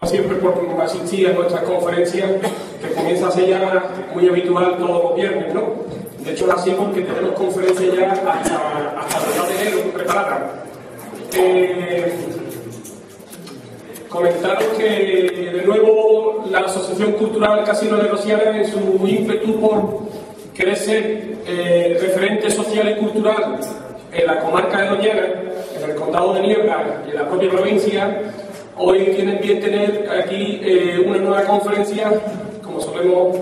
Siempre por asistir a nuestras conferencias, que comienza a ser ya muy habitual todos los viernes, ¿no? De hecho, lo hacemos porque tenemos conferencias ya hasta el mes de enero preparadas. Comentaros que, de nuevo, la Asociación Cultural Casino de Rosiana, en su ímpetu por querer ser referente social y cultural en la comarca de Doñana, en el condado de Niebla y en la propia provincia, hoy tienen bien tener aquí una nueva conferencia, como solemos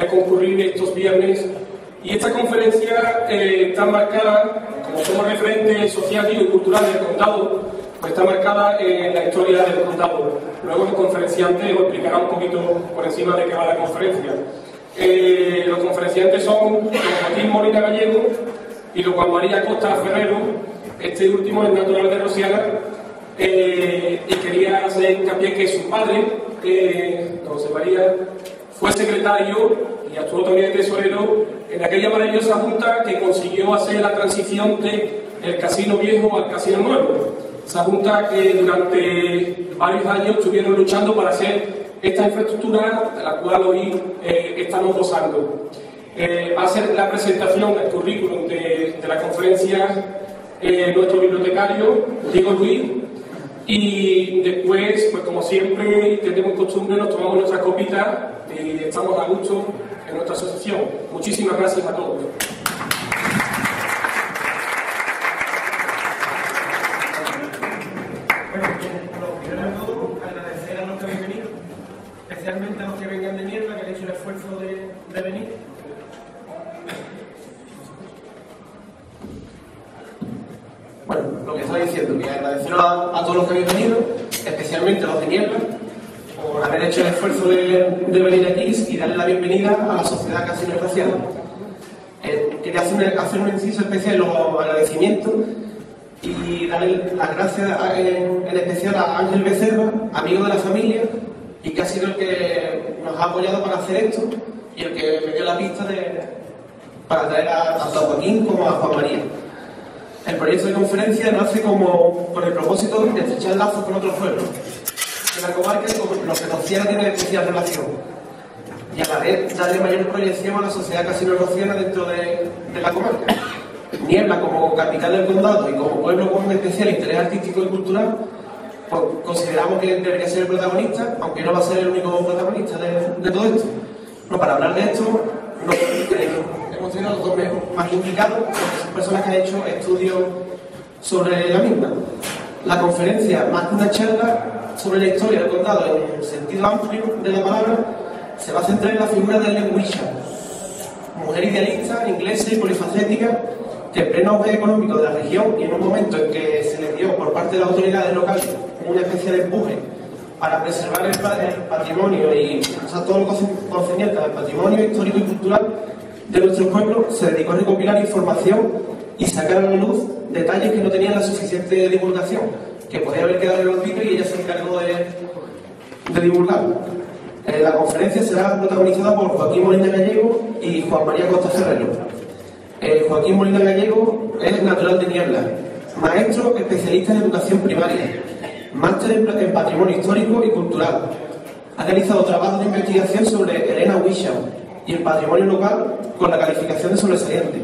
concurrir estos viernes. Y esta conferencia está marcada, como somos referentes sociales y culturales del condado, pues está marcada en la historia del condado. Luego el conferenciante os explicará un poquito por encima de qué va la conferencia. Los conferenciantes son don Joaquín Molina Gallego y don Juan María Costa Ferrero. Este último es natural de Rosiana. Y quería hacer hincapié que su padre, don José María, fue secretario y actuó también de tesorero en aquella maravillosa junta que consiguió hacer la transición del casino viejo al casino nuevo. Esa junta que durante varios años estuvieron luchando para hacer esta infraestructura de la cual hoy estamos gozando. Va a ser la presentación del currículum de la conferencia nuestro bibliotecario, Diego Luis. Y después, pues como siempre, tenemos costumbre, nos tomamos nuestras copitas y estamos a gusto en nuestra asociación. Muchísimas gracias a todos. Bueno, lo primero de todo, agradecer a los que habéis venido, especialmente a los que vengan de Niebla, que han hecho el esfuerzo de venir. Bueno, lo que estaba diciendo, que agradecer a todos los que habéis venido, especialmente a los de Niebla, por haber hecho el esfuerzo de venir aquí y darle la bienvenida a la sociedad Casino de Rosiana. Quería hacer un inciso especial en los agradecimientos y darle las gracias en especial a Ángel Becerra, amigo de la familia, y que ha sido el que nos ha apoyado para hacer esto y el que me dio la pista para traer tanto a Joaquín como a Juan María. El proyecto de conferencia nace con el propósito de estrechar lazos con otros pueblos de la comarca con los que Rosiana tiene especial relación y a la vez darle mayor proyección a la sociedad Casino de Rosiana dentro de la comarca. Niebla, como capital del condado y como pueblo con un especial interés artístico y cultural, pues consideramos que debería ser el protagonista, aunque no va a ser el único protagonista de todo esto. No, para hablar de esto, hemos tenido los dos más implicados, porque son personas que han hecho estudios sobre la misma. La conferencia, más que una charla sobre la historia del condado en el sentido amplio de la palabra, se va a centrar en la figura de Ellen Wishart, mujer idealista, inglesa y polifacética, que en pleno auge económico de la región y en un momento en que se le dio por parte de las autoridades locales una especie de empuje para preservar el patrimonio y todo lo concerniente al patrimonio histórico y cultural de nuestro pueblo, se dedicó a recopilar información y sacar a la luz detalles que no tenían la suficiente divulgación, que podía haber quedado en el olvido y ella se encargó de divulgar. La conferencia será protagonizada por Joaquín Molina Gallego y Juan María Costa Ferrero. Joaquín Molina Gallego es natural de Niebla, maestro especialista en educación primaria, máster en patrimonio histórico y cultural. Ha realizado trabajos de investigación sobre Elena Wishart y el patrimonio local con la calificación de sobresaliente.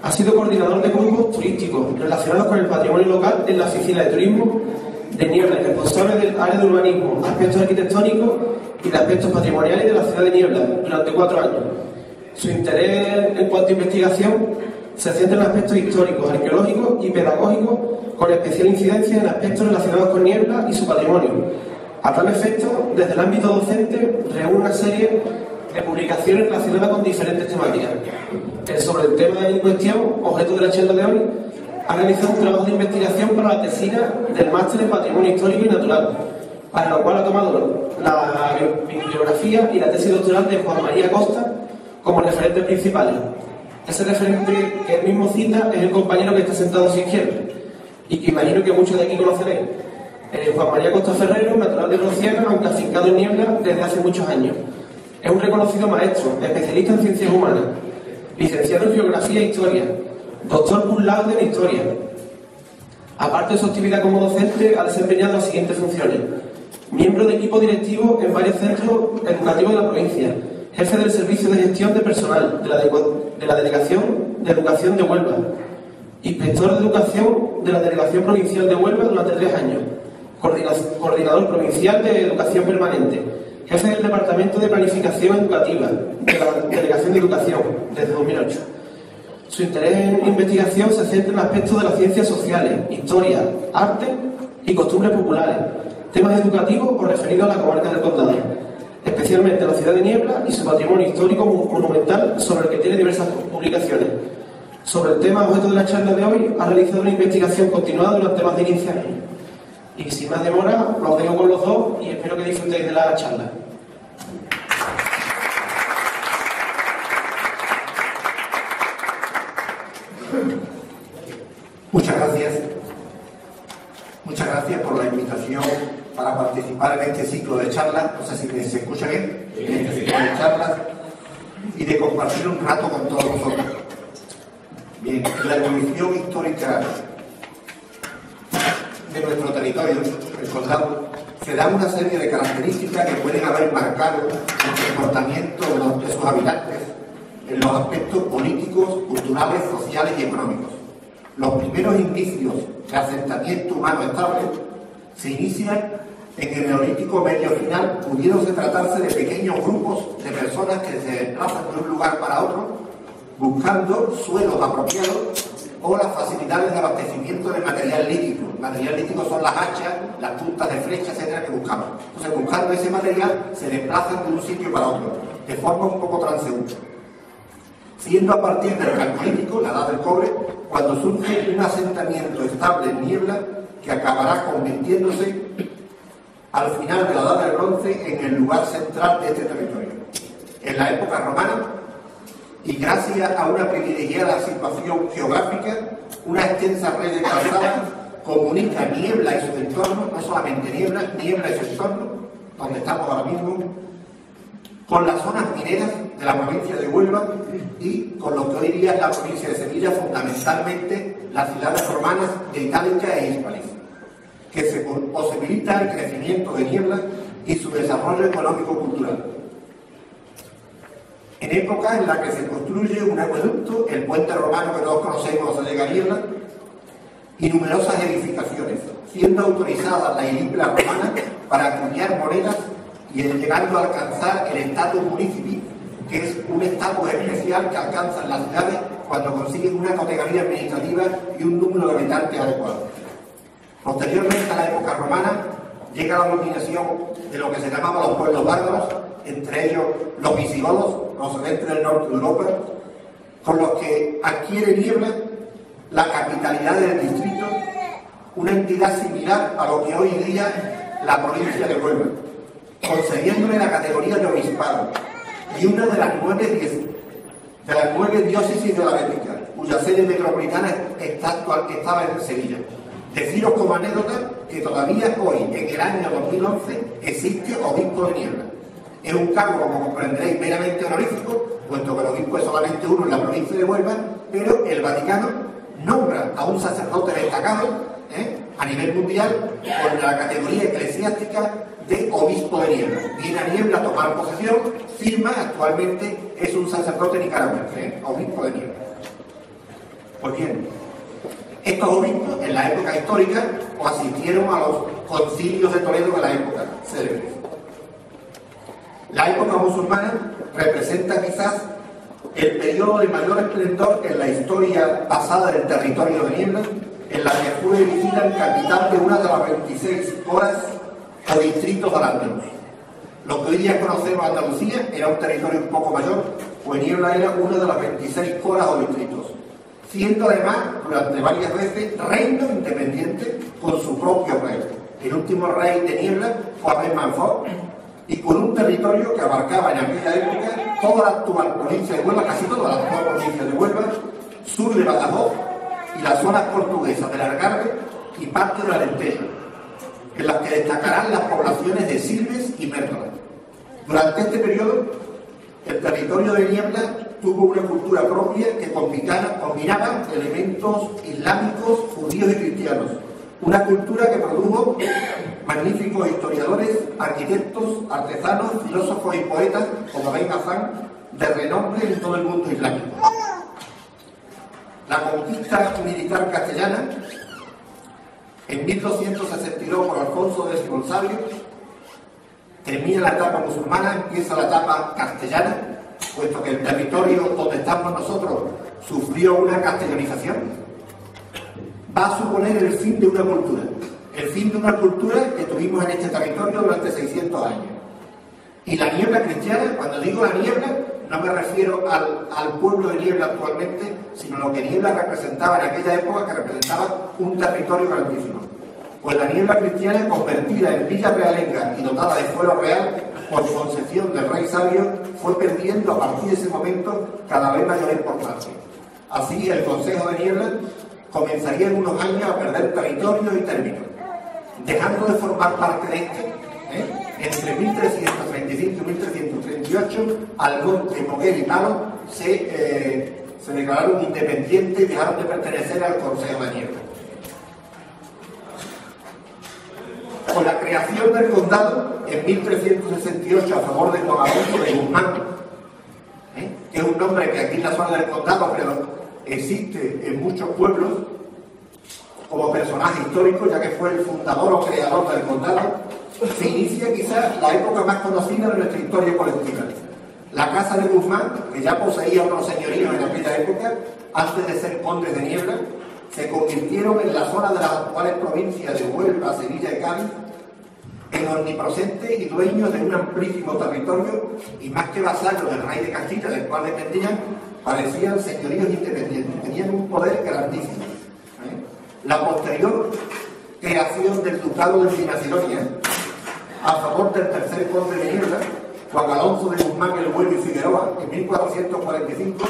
Ha sido coordinador de grupos turísticos relacionados con el patrimonio local en la Oficina de Turismo de Niebla y responsable del área de urbanismo, aspectos arquitectónicos y de aspectos patrimoniales de la ciudad de Niebla durante 4 años. Su interés en cuanto a investigación se centra en aspectos históricos, arqueológicos y pedagógicos, con especial incidencia en aspectos relacionados con Niebla y su patrimonio. A tal efecto, desde el ámbito docente, reúne una serie de publicaciones relacionadas con diferentes temáticas. Sobre el tema en cuestión, objeto de la charla de hoy, ha realizado un trabajo de investigación para la tesina del máster en patrimonio histórico y natural, para lo cual ha tomado la bibliografía y la tesis doctoral de Juan María Costa como referentes principales. Ese referente que él mismo cita es el compañero que está sentado a su izquierda y que imagino que muchos de aquí conoceréis. Juan María Costa Ferrero, natural de Rosiana, aunque afincado en Niebla desde hace muchos años. Es un reconocido maestro, especialista en ciencias humanas, licenciado en Geografía e Historia, doctor cum laude en Historia. Aparte de su actividad como docente, ha desempeñado las siguientes funciones: miembro de equipo directivo en varios centros educativos de la provincia, jefe del Servicio de Gestión de Personal de la Delegación de Educación de Huelva, inspector de Educación de la Delegación Provincial de Huelva durante 3 años, coordinador provincial de Educación Permanente, jefe del Departamento de Planificación Educativa de la Delegación de Educación desde 2008. Su interés en investigación se centra en aspectos de las ciencias sociales, historia, arte y costumbres populares, temas educativos o referidos a la comarca del Condado, especialmente la ciudad de Niebla y su patrimonio histórico monumental, sobre el que tiene diversas publicaciones. Sobre el tema objeto de la charla de hoy, ha realizado una investigación continuada durante más de 15 años. Y sin más demora, los dejo con los dos y espero que disfrutéis de la charla. Muchas gracias. Muchas gracias por la invitación para participar en este ciclo de charlas. No sé si se escucha bien, en este ciclo de charlas, y de compartir un rato con todos vosotros. Bien, la evolución histórica de nuestro territorio, el Condado, se da una serie de características que pueden haber marcado el comportamiento de sus habitantes en los aspectos políticos, culturales, sociales y económicos. Los primeros indicios de asentamiento humano estable se inician en el Neolítico medio final, pudiéndose tratarse de pequeños grupos de personas que se desplazan de un lugar para otro buscando suelos apropiados o las facilidades de abastecimiento de material lítico. El material lítico son las hachas, las puntas de flecha, etcétera, que buscamos. Entonces, buscando ese material, se desplazan de un sitio para otro, de forma un poco transeúnte. Siendo a partir del Calcolítico, la edad del cobre, cuando surge un asentamiento estable en Niebla que acabará convirtiéndose al final de la edad del bronce en el lugar central de este territorio. En la época romana, y gracias a una privilegiada situación geográfica, una extensa red de calzadas comunica Niebla y su entorno, no solamente Niebla y su entorno, donde estamos ahora mismo, con las zonas mineras de la provincia de Huelva y con lo que hoy día es la provincia de Sevilla, fundamentalmente las ciudades romanas de Itálica e Hispalis, que se posibilita el crecimiento de Niebla y su desarrollo económico-cultural. En época en la que se construye un acueducto, el puente romano que todos conocemos de Niebla, y numerosas edificaciones, siendo autorizadas la edícula romana para acuñar monedas y llegando a alcanzar el estatus municipi, que es un estatus especial que alcanzan las ciudades cuando consiguen una categoría administrativa y un número de habitantes adecuado. Posteriormente a la época romana llega la dominación de lo que se llamaba los pueblos bárbaros, entre ellos los visigodos, procedentes del norte de Europa, con los que adquiere Niebla la capitalidad del distrito, una entidad similar a lo que hoy día la provincia de Huelva, concediéndole la categoría de obispado y una de las 9 diócesis de la Bética, cuya sede metropolitana estaba en Sevilla. Deciros como anécdota que todavía hoy, en el año 2011, existe obispo de Niebla. Es un cargo, como comprenderéis, meramente honorífico, puesto que el obispo es solamente uno en la provincia de Huelva, pero el Vaticano nombra a un sacerdote destacado a nivel mundial con la categoría eclesiástica de obispo de Niebla. Viene a Niebla a tomar posesión, firma, actualmente es un sacerdote nicaragüense, obispo de Niebla. Pues bien, estos obispos en la época histórica asistieron a los concilios de Toledo de la época célebre. La época musulmana representa quizás el periodo de mayor esplendor en la historia pasada del territorio de Niebla, en la que fue elegida el capital de una de las 26 coras o distritos de Al-Ándalus. Lo que hoy día conocemos Andalucía era un territorio un poco mayor, pues Niebla era una de las 26 coras o distritos, siendo además durante varias veces reino independiente con su propio rey. El último rey de Niebla fue Abel Manfort, y con un territorio que abarcaba en aquella época toda la actual provincia de Huelva, casi toda la actual provincia de Huelva, sur de Badajoz y las zonas portuguesas del Algarve y parte de la Alentejo, en las que destacarán las poblaciones de Silves y Mértola. Durante este periodo, el territorio de Niebla tuvo una cultura propia que combinaba elementos islámicos, judíos y cristianos, Una cultura que produjo magníficos historiadores, arquitectos, artesanos, filósofos y poetas como Ben Hassan, de renombre en todo el mundo islámico. La conquista militar castellana, en 1262 por Alfonso X el Sabio, termina la etapa musulmana, empieza la etapa castellana, puesto que el territorio donde estamos nosotros sufrió una castellanización. Va a suponer el fin de una cultura, el fin de una cultura que tuvimos en este territorio durante 600 años. Y la niebla cristiana, cuando digo la niebla, no me refiero al pueblo de Niebla actualmente, sino lo que Niebla representaba en aquella época, que representaba un territorio grandísimo. Pues la niebla cristiana, convertida en villa realenga y dotada de fuero real, por concesión del rey sabio, fue perdiendo a partir de ese momento cada vez mayor importancia. Así, el Consejo de Niebla comenzaría en unos años a perder territorio y términos, dejando de formar parte de este. Entre 1335 y 1338, Almonte, Moguer y Palo se declararon independientes y dejaron de pertenecer al Consejo de Niebla. Con la creación del condado en 1368 a favor de Juan Alonso de Guzmán, que es un nombre que aquí en la zona del condado, pero existe en muchos pueblos como personaje histórico, ya que fue el fundador o creador del condado, se inicia quizás la época más conocida de nuestra historia colectiva. La casa de Guzmán, que ya poseía otros señoríos en aquella época, antes de ser condes de Niebla, se convirtieron en la zona de las actuales provincias de Huelva, Sevilla y Cádiz, en omnipresentes y dueños de un amplísimo territorio, y más que vasallos del rey de Castilla, del cual dependían, parecían señoríos independientes, tenían un poder grandísimo. La posterior creación del ducado de Macedonia a favor del tercer conde de Niebla, Juan Alonso de Guzmán el Bueno y Figueroa, en 1445,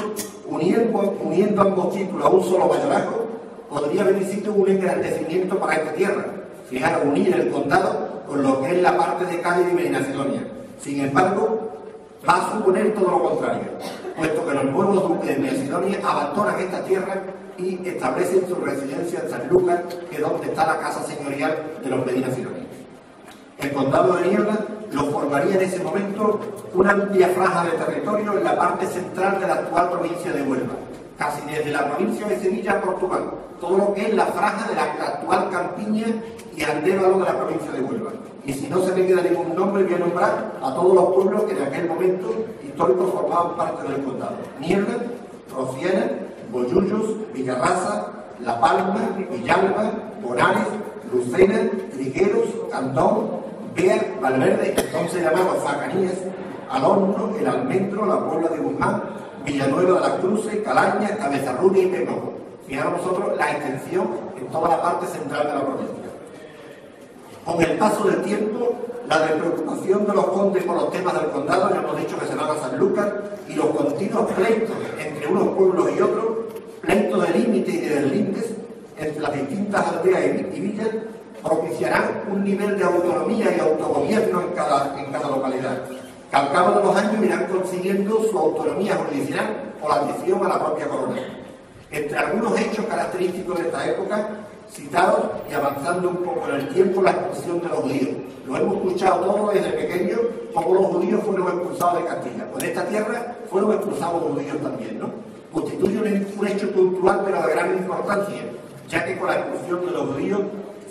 uniendo ambos títulos a un solo mayorazgo, podría haber sido un engrandecimiento para esta tierra. Fijaros, unir el condado con lo que es la parte de Cádiz y Macedonia. Sin embargo, va a suponer todo lo contrario, puesto que los nuevos duques de Macedonia abandonan esta tierra y establecen su residencia en San Lucas, que es donde está la casa señorial de los Medina Sidonia. El condado de Niebla lo formaría en ese momento una amplia franja de territorio en la parte central de la actual provincia de Huelva, casi desde la provincia de Sevilla a Portugal, todo lo que es la franja de la actual Campiña y Andévalo de la provincia de Huelva. Y si no se me queda ningún nombre, voy a nombrar a todos los pueblos que en aquel momento histórico formaban parte del condado: Niebla, Rociana, Bollullos, Villarraza, La Palma, Villalba, Bonares, Lucena, Trigueros, Cantón, Bea, Valverde, entonces llamado Zacarías, Alhorno, El Almendro, La Puebla de Guzmán, Villanueva de las Cruces, Calaña, Cabezarrubia y Penojo. Fijaros nosotros la extensión en toda la parte central de la provincia. Con el paso del tiempo, la despreocupación de los condes por los temas del condado, ya hemos dicho que se llama San Lucas, y los continuos pleitos entre unos pueblos y otros, pleitos de límite y de deslindes entre las distintas aldeas y villas, propiciarán un nivel de autonomía y autogobierno en cada localidad, que al cabo de los años irán consiguiendo su autonomía jurisdiccional o la adhesión a la propia corona. Entre algunos hechos característicos de esta época, citados y avanzando un poco en el tiempo, la expulsión de los judíos. Lo hemos escuchado todos desde pequeños, como los judíos fueron expulsados de Castilla. Pues de esta tierra fueron expulsados los judíos también, ¿no? Constituye un hecho cultural, pero de gran importancia, ya que con la expulsión de los judíos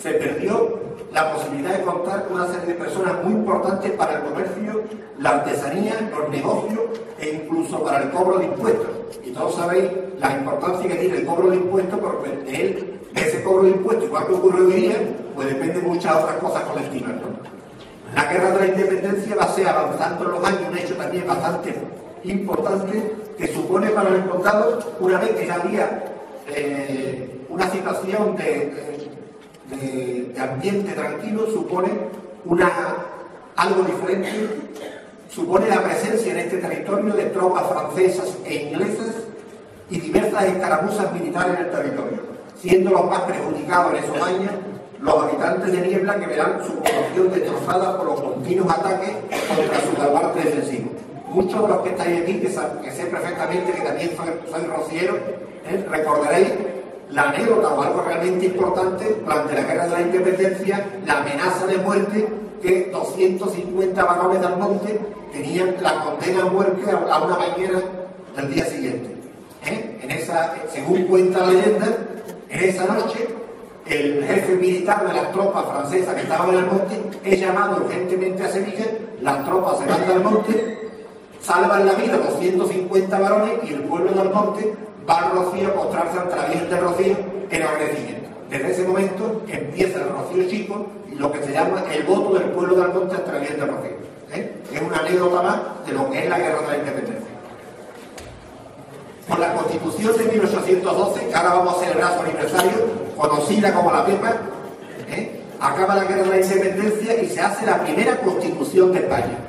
se perdió la posibilidad de contar con una serie de personas muy importantes para el comercio, la artesanía, los negocios e incluso para el cobro de impuestos. Y todos sabéis la importancia que tiene el cobro de impuestos, porque de ese cobro de impuestos, igual que ocurre hoy día, pues depende de muchas otras cosas colectivas, ¿no? La guerra de la independencia va a ser, avanzando en los años, un hecho también bastante importante, que supone para el condado, una vez que ya había una situación de ambiente tranquilo, supone algo diferente, supone la presencia en este territorio de tropas francesas e inglesas y diversas escaramuzas militares en el territorio, siendo los más perjudicados en esos años los habitantes de Niebla, que verán su población destrozada por los continuos ataques contra su baluarte defensivo. Muchos de los que estáis aquí, que sé perfectamente que también soy rociero, recordaréis la anécdota o algo realmente importante durante la Guerra de la Independencia, la amenaza de muerte que 250 varones del monte tenían la condena a muerte a una bañera del día siguiente. Según cuenta la leyenda, en esa noche el jefe militar de las tropas francesas que estaban en el monte es llamado urgentemente a Sevilla, las tropas se van al monte, salvan la vida 250 varones y el pueblo del monte va al Rocío a postrarse ante la Virgen del Rocío en agradecimiento. Desde ese momento empieza el Rocío Chico y lo que se llama el voto del pueblo del monte ante la Virgen del Rocío. Es una anécdota más de lo que es la Guerra de la Independencia. Con la Constitución de 1812, que ahora vamos a celebrar su aniversario, conocida como la Pepa, acaba la Guerra de la Independencia y se hace la primera Constitución de España,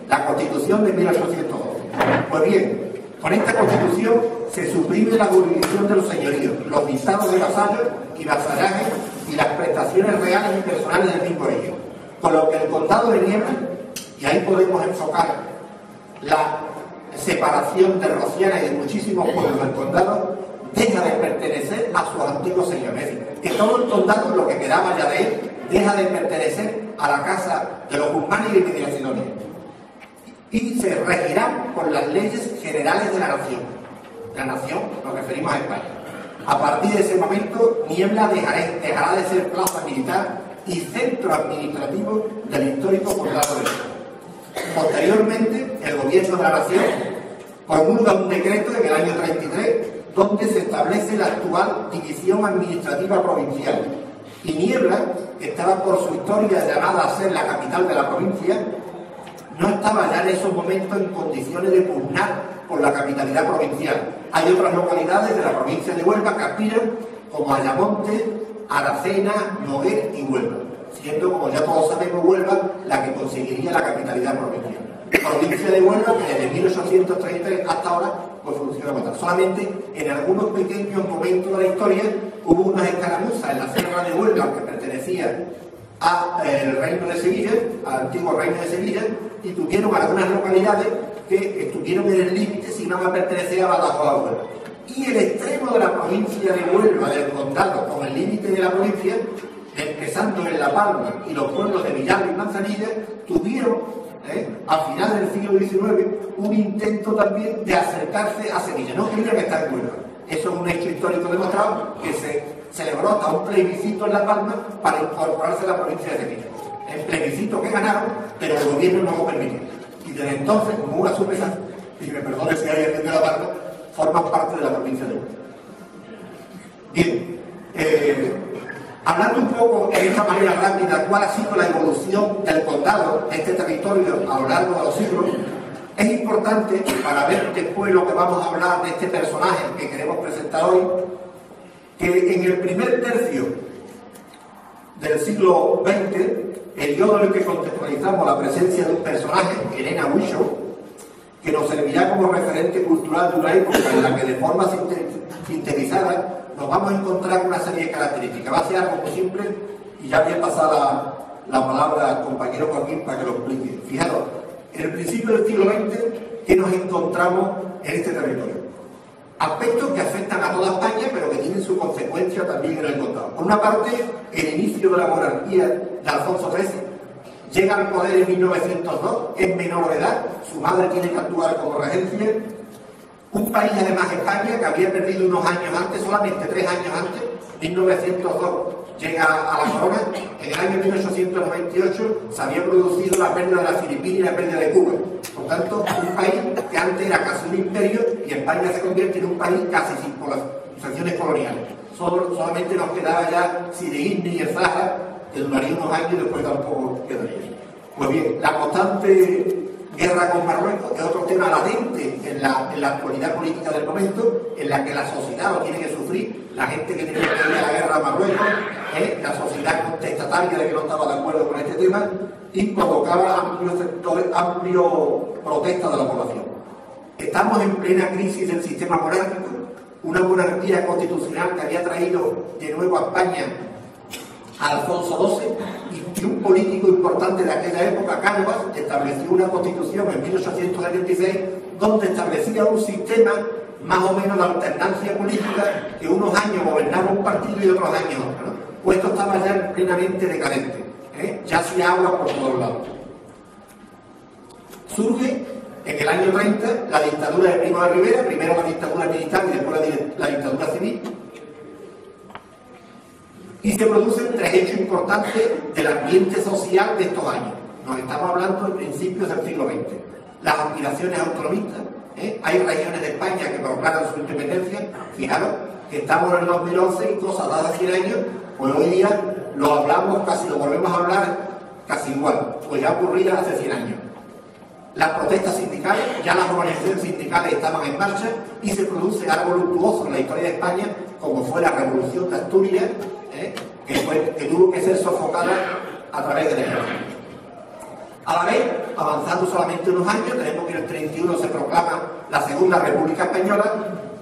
la Constitución de 1812. Pues bien, con esta Constitución se suprime la jurisdicción de los señoríos, los dictados de vasallos y vasallajes y las prestaciones reales y personales del mismo ello. Con lo que el condado de Niebla, y ahí podemos enfocar la separación de Rociana y de muchísimos pueblos del condado, deja de pertenecer a sus antiguos señores. Es decir, que todo el condado, lo que quedaba ya de él, deja de pertenecer a la casa de los Guzmán y de Medina y se regirán por las leyes generales de la nación. La nación, nos referimos a España. A partir de ese momento, Niebla dejará de ser plaza militar y centro administrativo del histórico condado de Niebla. Posteriormente, el gobierno de la nación promulga un decreto en el año 33 donde se establece la actual división administrativa provincial. Y Niebla, que estaba por su historia llamada a ser la capital de la provincia, no estaba ya en esos momentos en condiciones de pugnar por la capitalidad provincial. Hay otras localidades de la provincia de Huelva que aspiran, como Ayamonte, Aracena, Noguer y Huelva, siendo, como ya todos sabemos, Huelva la que conseguiría la capitalidad provincial. La provincia de Huelva, que desde 1833 hasta ahora, pues funciona como tal. Solamente en algunos pequeños momentos de la historia hubo unas escaramuzas en la Sierra de Huelva que pertenecía al reino de Sevilla, al antiguo reino de Sevilla, y tuvieron algunas localidades que estuvieron en el límite si no me pertenecía a Badajoz a Huelva. Y el extremo de la provincia de Huelva, del condado, con el límite de la provincia, empezando en La Palma y los pueblos de Villalba y Manzanilla, tuvieron a finales del siglo XIX un intento también de acercarse a Sevilla. No querían estar en Huelva. Eso es un hecho histórico demostrado que se celebró hasta un plebiscito en La Palma para incorporarse a la provincia de Sevilla. El plebiscito que ganaron, pero el gobierno no lo permitió. Y desde entonces, como una sorpresa, y me perdone si hay alguien de La Palma, forman parte de la provincia de Huelva. Bien, hablando un poco en esta manera rápida cuál ha sido la evolución del condado, de este territorio a lo largo de los siglos, es importante para ver después lo que vamos a hablar de este personaje que queremos presentar hoy, que en el primer tercio del siglo XX, periodo en el que contextualizamos la presencia de un personaje, Elena Wishaw, que nos servirá como referente cultural de una época en la que de forma sintetizada nos vamos a encontrar una serie de características. Va a ser algo muy simple y ya voy a pasar la palabra al compañero Joaquín para que lo explique. Fijaros, en el principio del siglo XX, ¿qué nos encontramos en este territorio? Aspectos que afectan a toda España, pero que tienen su consecuencia también en el condado. Por una parte, el inicio de la monarquía de Alfonso XIII. Llega al poder en 1902, es menor de edad, su madre tiene que actuar como regencia. Un país, además, España, que había perdido unos años antes, solamente 3 años antes, 1902, llega a la corona. En el año 1898 se había producido la pérdida de las Filipinas y la pérdida de Cuba. Por tanto, un país que antes era casi un imperio y España se convierte en un país casi sin posesiones coloniales. Solamente nos quedaba ya Sideín y el Sahara, que duraría unos años y después tampoco quedaría. Pues bien, la constante guerra con Marruecos es otro tema latente en la actualidad política del momento, en la que la sociedad lo tiene que sufrir, la gente que tiene que ir a la guerra a Marruecos, la sociedad contestataria de que no estaba de acuerdo con este tema, y provocaba amplios sectores, amplias protestas de la población. Estamos en plena crisis del sistema monárquico, una monarquía constitucional que había traído de nuevo a España a Alfonso XII, y un político importante de aquella época, Cánovas, estableció una constitución en 1876 donde establecía un sistema más o menos la alternancia política, que unos años gobernaba un partido y otros años otro, ¿no? Pues esto estaba ya plenamente decadente, ya hacía agua por todos lados. Surge en el año 30 la dictadura de Primo de Rivera, primero la dictadura militar y después la dictadura civil, y se producen tres hechos importantes del ambiente social de estos años. Nos estamos hablando de principios del siglo XX. Las aspiraciones autonomistas, hay regiones de España que proclaman su independencia. Fijaros que estamos en el 2011 y cosas dadas 100 años, pues hoy día lo hablamos, casi lo volvemos a hablar casi igual, pues ya ocurría hace 100 años. Las protestas sindicales, ya las organizaciones sindicales estaban en marcha y se produce algo luctuoso en la historia de España, como fue la Revolución de Asturias, que tuvo que ser sofocada a través del ejército. A la vez, avanzando solamente unos años, tenemos que en el 31 se proclama la Segunda República Española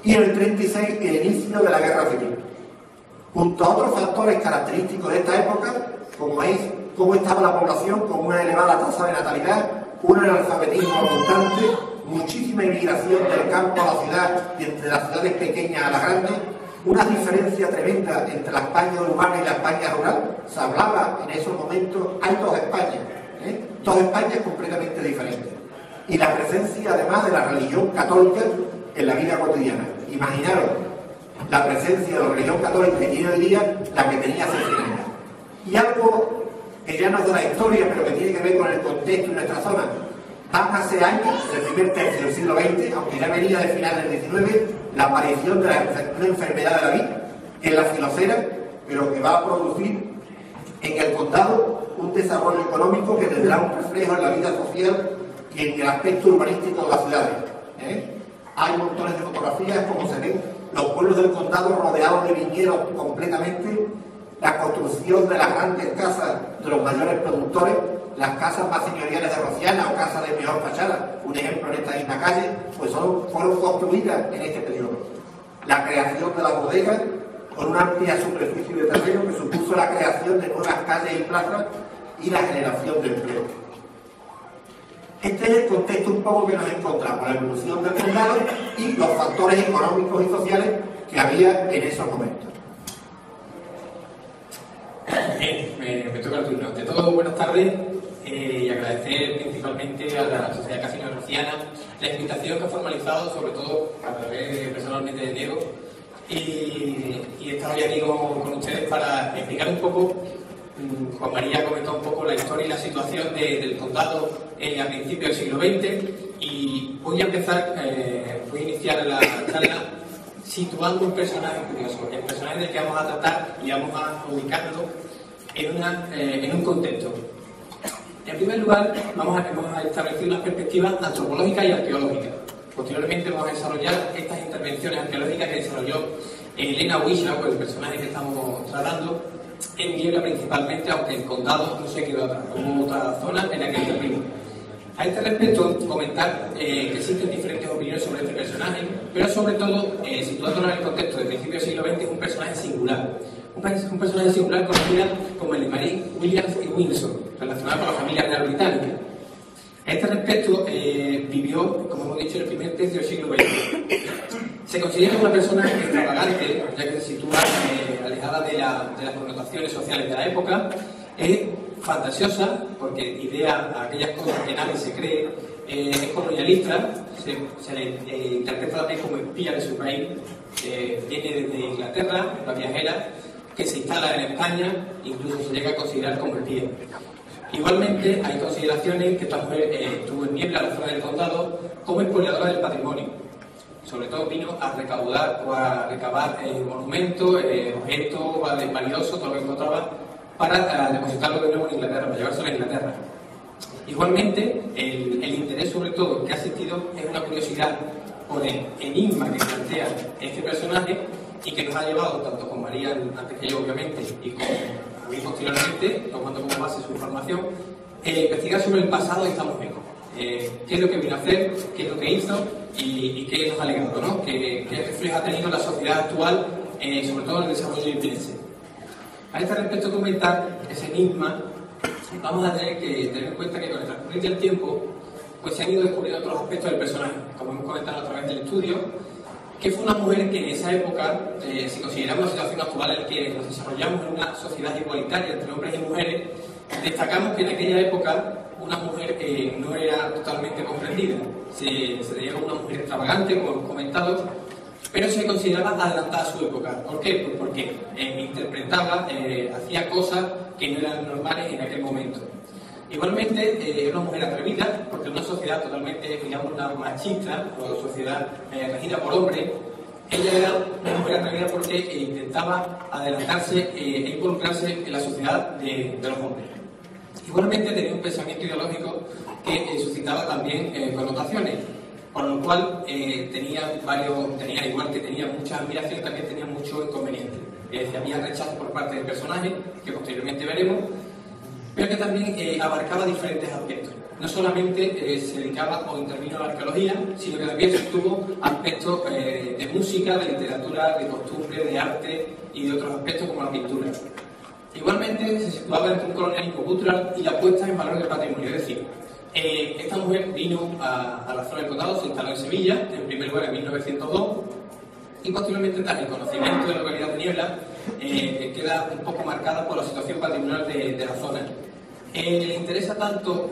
y en el 36 el inicio de la Guerra Civil. Junto a otros factores característicos de esta época, como es cómo estaba la población con una elevada tasa de natalidad, un analfabetismo abundante, muchísima inmigración del campo a la ciudad y entre las ciudades pequeñas a las grandes, una diferencia tremenda entre la España urbana y la España rural. Se hablaba en esos momentos, hay dos Españas, dos Españas completamente diferentes. Y la presencia además de la religión católica en la vida cotidiana. Imaginaros la presencia de la religión católica que tiene hoy día, la que tenía hace 100 años. Y algo que ya no es de la historia, pero que tiene que ver con el contexto de nuestra zona. Van hace años, el primer tercio del siglo XX, aunque ya venía de finales del XIX, la aparición de una enfermedad de la vid en la xilocera, pero que va a producir en el condado un desarrollo económico que tendrá un reflejo en la vida social y en el aspecto urbanístico de las ciudades. Hay montones de fotografías, como se ven, los pueblos del condado rodeados de viñedos completamente, la construcción de las grandes casas de los mayores productores, las casas más señoriales de Rociana o casas de mejor fachada, un ejemplo en esta misma calle, pues fueron construidas en este periodo. La creación de las bodegas con una amplia superficie de terreno que supuso la creación de nuevas calles y plazas y la generación de empleo. Este es el contexto un poco que nos encontramos, la evolución del condado y los factores económicos y sociales que había en esos momentos. Bien, me toca el turno. De todo, buenas tardes y agradecer principalmente a la Sociedad Casino de Rociana la invitación que ha formalizado, sobre todo a través personalmente de Diego, y estar hoy aquí con ustedes para explicar un poco. Juan María comentó un poco la historia y la situación del condado a principios del siglo XX, y voy a empezar, voy a iniciar la charla situando un personaje curioso, el personaje del que vamos a tratar, y vamos a ubicarlo en un contexto. En primer lugar, vamos a establecer unas perspectivas antropológicas y arqueológicas. Posteriormente vamos a desarrollar estas intervenciones arqueológicas que desarrolló Elena Wishaw, el personaje que estamos tratando, en Niebla principalmente, aunque el condado no se quedó atrás, como otra zona en la que intervino. A este respecto, comentar que existen diferentes opiniones sobre este personaje, pero sobre todo, situándolo en el contexto del principio del siglo XX, es un personaje singular. Un personaje singular conocido como el de Mary Williams y Windsor, relacionado con la familia real británica. A este respecto, vivió, como hemos dicho, en el primer tercio del siglo XX. Se considera una persona extravagante, ya que se sitúa alejada de las connotaciones sociales de la época. Es fantasiosa, porque idea aquellas cosas que nadie se cree. Es colonialista, se le interpreta también como espía de su país. Viene desde Inglaterra, es una viajera, que se instala en España, incluso se llega a considerar como espía. Igualmente, hay consideraciones que esta mujer estuvo en Niebla, la zona del condado, como expoliadora del patrimonio. Sobre todo vino a recaudar o a recabar monumentos, objetos valiosos, todo lo que encontraba, para depositarlo de nuevo en Inglaterra, para llevárselo a Inglaterra. Igualmente, el interés sobre todo que ha existido es una curiosidad por el enigma que plantea este personaje y que nos ha llevado, tanto con María antes que yo obviamente, y con a mí posteriormente, tomando como base su información, investigar sobre el pasado de esta mujer. Qué es lo que vino a hacer, qué es lo que hizo y qué nos ha legado, ¿no? Qué reflejo ha tenido la sociedad actual, sobre todo en el desarrollo inglés. A este respecto, comentar ese enigma, vamos a tener que tener en cuenta que con el transcurrir del tiempo pues se han ido descubriendo otros aspectos del personaje. Como hemos comentado a través del estudio, que fue una mujer que en esa época, si consideramos la situación actual en la que nos desarrollamos en una sociedad igualitaria entre hombres y mujeres, destacamos que en aquella época una mujer no era totalmente comprendida. Se veía como una mujer extravagante, como hemos comentado, pero se consideraba adelantada a su época. ¿Por qué? Pues porque interpretaba, hacía cosas que no eran normales en aquel momento. Igualmente, era una mujer atrevida, porque en una sociedad totalmente, digamos, una machista, o sociedad regida por hombres, ella era una mujer atrevida porque intentaba adelantarse e involucrarse en la sociedad de los hombres. Igualmente tenía un pensamiento ideológico que suscitaba también connotaciones, por lo cual igual que tenía mucha admiración, también tenía muchos inconvenientes. Había rechazo por parte del personaje, que posteriormente veremos, pero que también abarcaba diferentes aspectos. No solamente se dedicaba o intervino en la arqueología, sino que también sostuvo aspectos de música, de literatura, de costumbre, de arte y de otros aspectos como la pintura. Igualmente se situaba entre un colonialismo cultural y la puesta en valor del patrimonio. Es decir, esta mujer vino a la zona del condado, se instaló en Sevilla, en primer lugar en 1902, y posteriormente, tras el conocimiento de la localidad de Niebla, queda un poco marcada por la situación patrimonial de la zona. Le interesa tanto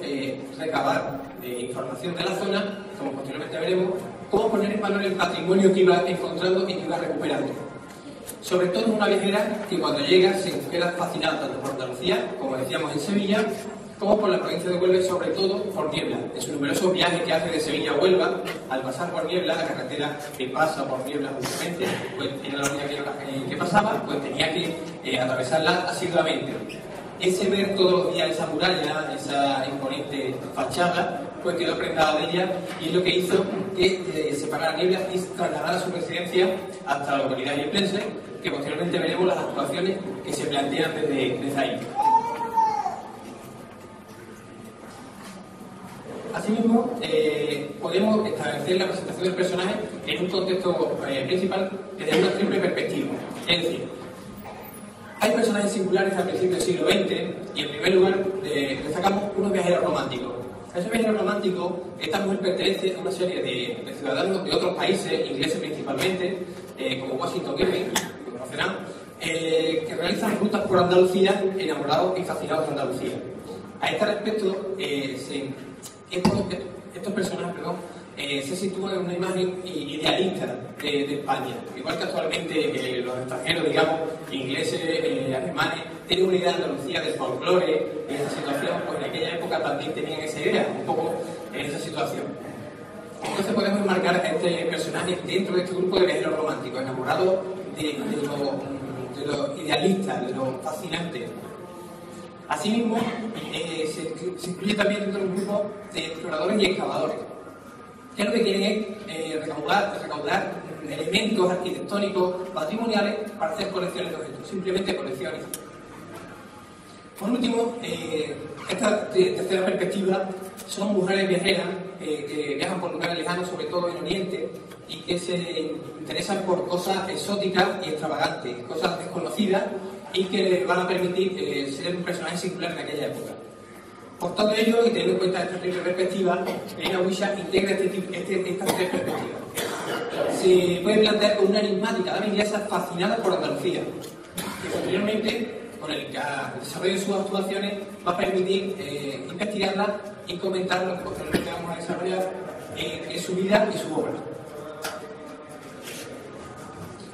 recabar información de la zona, como posteriormente veremos, como poner en valor el patrimonio que iba encontrando y que iba recuperando. Sobre todo es una viajera que cuando llega se queda fascinada tanto por Andalucía, como decíamos en Sevilla, como por la provincia de Huelva y sobre todo por Niebla. En sus numerosos viajes que hace de Sevilla a Huelva, al pasar por Niebla, la carretera que pasa por Niebla justamente, pues era la única que pasaba, pues tenía que atravesarla asiduamente. Ese ver todos los días esa muralla, esa imponente fachada, pues quedó prendado de ella y es lo que hizo que separara Niebla y trasladara su residencia hasta la localidad yeplense, que posteriormente veremos las actuaciones que se plantean desde ahí. Asimismo, podemos establecer la presentación del personaje en un contexto principal desde una triple perspectiva. Es decir, hay personajes singulares al principio del siglo XX y en primer lugar destacamos unos viajeros románticos. A esos viajeros románticos, esta mujer pertenece a una serie de ciudadanos de otros países, ingleses principalmente, como Washington Irving, que conocerán, que realizan rutas por Andalucía enamorados y fascinados de Andalucía. A este respecto, estos personajes se sitúan en una imagen idealista de España. Igual que actualmente los extranjeros, digamos, ingleses, alemanes, tienen una idea de Andalucía, del folclore, de esa situación, pues en aquella época también tenían esa idea, un poco en esa situación. Entonces podemos enmarcar a este personaje dentro de este grupo de viajeros románticos, enamorados de lo idealista, de lo fascinante. Asimismo, se incluye también dentro de un grupo de exploradores y excavadores, que lo que quieren es recaudar elementos arquitectónicos patrimoniales para hacer colecciones de objetos, simplemente colecciones. Por último, esta tercera perspectiva son mujeres viajeras que viajan por lugares lejanos, sobre todo en Oriente, y que se interesan por cosas exóticas y extravagantes, cosas desconocidas, y que les van a permitir ser un personaje singular en aquella época. Por todo ello, y teniendo en cuenta esta triple perspectiva, Elena Huixa integra estas tres perspectivas. Se puede plantear con una enigmática dama inglesa fascinada por Andalucía, que posteriormente, con el desarrollo de sus actuaciones, va a permitir investigarla y comentar lo que posteriormente vamos a desarrollar en su vida y su obra.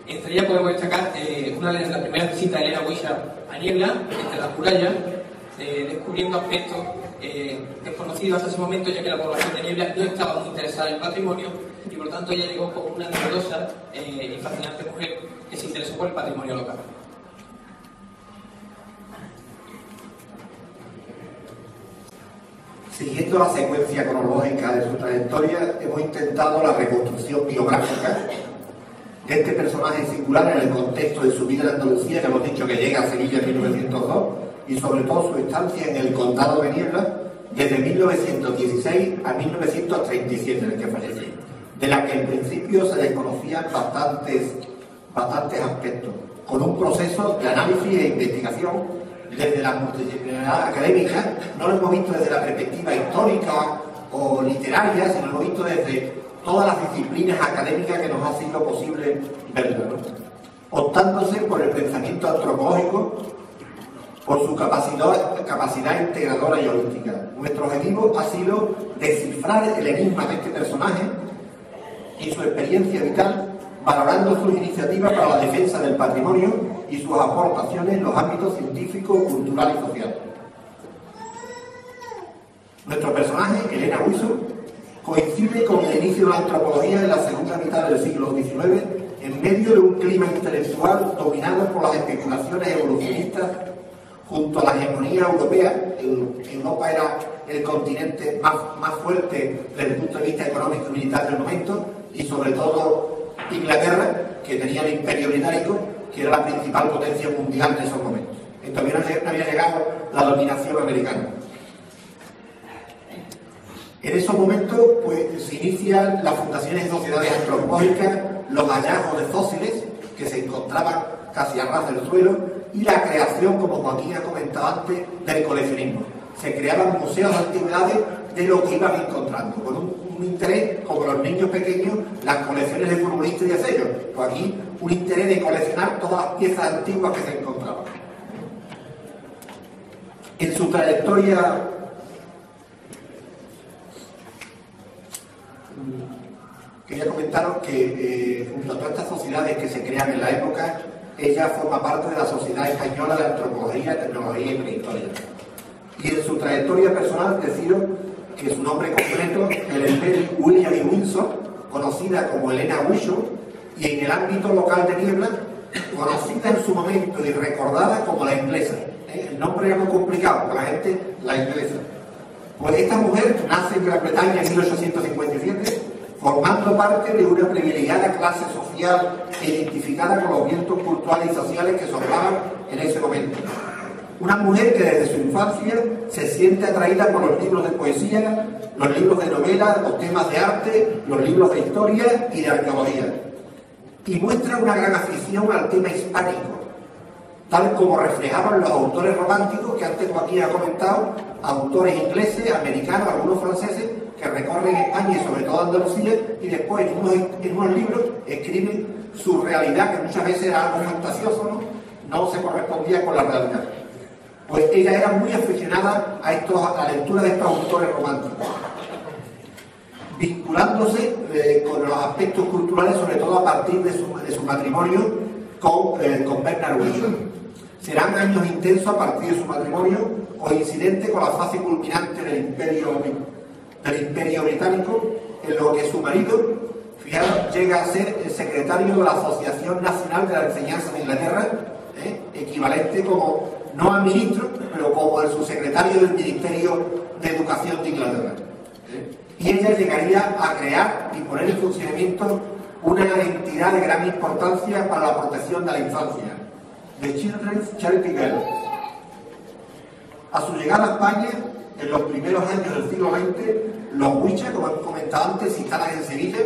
Entre ellas podemos destacar una de las primeras visitas de Elena Huixa a Niebla, entre las murallas, descubriendo aspectos desconocidos hasta ese momento, ya que la población de Niebla no estaba muy interesada en el patrimonio y por lo tanto ella llegó como una novedosa y fascinante mujer que se interesó por el patrimonio local. Siguiendo la secuencia cronológica de su trayectoria, hemos intentado la reconstrucción biográfica de este personaje singular en el contexto de su vida en Andalucía, que hemos dicho que llega a Sevilla en 1902, y sobre todo su estancia en el condado de Niebla desde 1916 a 1937, en el que falleció, de la que en principio se desconocían bastantes aspectos, con un proceso de análisis e investigación desde la multidisciplinaridad académica. No lo hemos visto desde la perspectiva histórica o literaria, sino lo hemos visto desde todas las disciplinas académicas que nos ha sido posible verlo, ¿no? Optándose por el pensamiento antropológico, por su capacidad integradora y holística. Nuestro objetivo ha sido descifrar el enigma de este personaje y su experiencia vital, valorando sus iniciativas para la defensa del patrimonio y sus aportaciones en los ámbitos científico, cultural y social. Nuestro personaje, Helena Huizo, coincide con el inicio de la antropología en la segunda mitad del siglo XIX, en medio de un clima intelectual dominado por las especulaciones evolucionistas junto a la hegemonía europea. Europa era el continente más fuerte desde el punto de vista económico y militar del momento, y sobre todo Inglaterra, que tenía el Imperio Británico, que era la principal potencia mundial en esos momentos. Todavía no había llegado la dominación americana. En esos momentos pues, se inician las fundaciones de sociedades antropológicas, los hallazgos de fósiles que se encontraban casi a ras del suelo y la creación, como Joaquín ha comentado antes, del coleccionismo. Se creaban museos de antigüedades de lo que iban encontrando, con un interés, como los niños pequeños, las colecciones de futbolistas y de sellos. Pues aquí un interés de coleccionar todas las piezas antiguas que se encontraban. En su trayectoria quería comentaros que junto a todas estas sociedades que se crean en la época, ella forma parte de la Sociedad Española de Antropología, Tecnología y Prehistoria. Y en su trayectoria personal, deciros que su nombre completo es Helen William Windsor, conocida como Helena Huizo, y en el ámbito local de Niebla, conocida en su momento y recordada como la inglesa. El nombre era muy complicado, para la gente, la inglesa. Pues esta mujer nace en Gran Bretaña en 1857, formando parte de una privilegiada clase social identificada con los vientos culturales y sociales que soplaban en ese momento. Una mujer que desde su infancia se siente atraída por los libros de poesía, los libros de novela, los temas de arte, los libros de historia y de arqueología. Y muestra una gran afición al tema hispánico, tal como reflejaban los autores románticos que antes Joaquín ha comentado, autores ingleses, americanos, algunos franceses, que recorren España y sobre todo Andalucía, y después en unos libros escriben su realidad, que muchas veces era algo fantasioso, no se correspondía con la realidad. Pues ella era muy aficionada a la lectura de estos autores románticos, vinculándose con los aspectos culturales, sobre todo a partir de su matrimonio con Bernard Windsor. Serán años intensos a partir de su matrimonio, coincidente con la fase culminante del Imperio Británico, en lo que su marido, fijaros, llega a ser el secretario de la Asociación Nacional de la Enseñanza de Inglaterra, equivalente como, no al ministro, pero como el subsecretario del Ministerio de Educación de Inglaterra. Y ella llegaría a crear y poner en funcionamiento una entidad de gran importancia para la protección de la infancia, The Children's Charity Girl. A su llegada a España, en los primeros años del siglo XX, los Huichas, como he comentado antes, se instalan en Sevilla.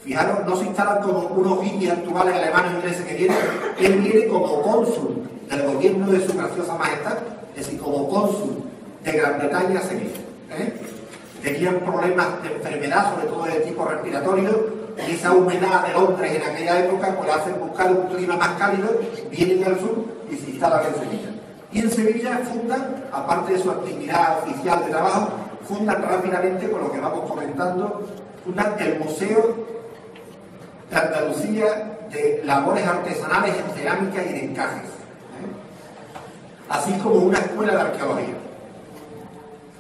Fijaros, no se instalan como unos hippies actuales alemanes ingleses que vienen, él viene como cónsul del gobierno de su graciosa majestad, es decir, como cónsul de Gran Bretaña a Sevilla. Tenían problemas de enfermedad, sobre todo de tipo respiratorio, y esa humedad de Londres en aquella época pues hacen buscar un clima más cálido, vienen al sur y se instalan en Sevilla. Y en Sevilla fundan, aparte de su actividad oficial de trabajo, fundan rápidamente, con lo que vamos comentando, fundan el Museo de Andalucía de labores artesanales en cerámica y de encajes, así como una escuela de arqueología,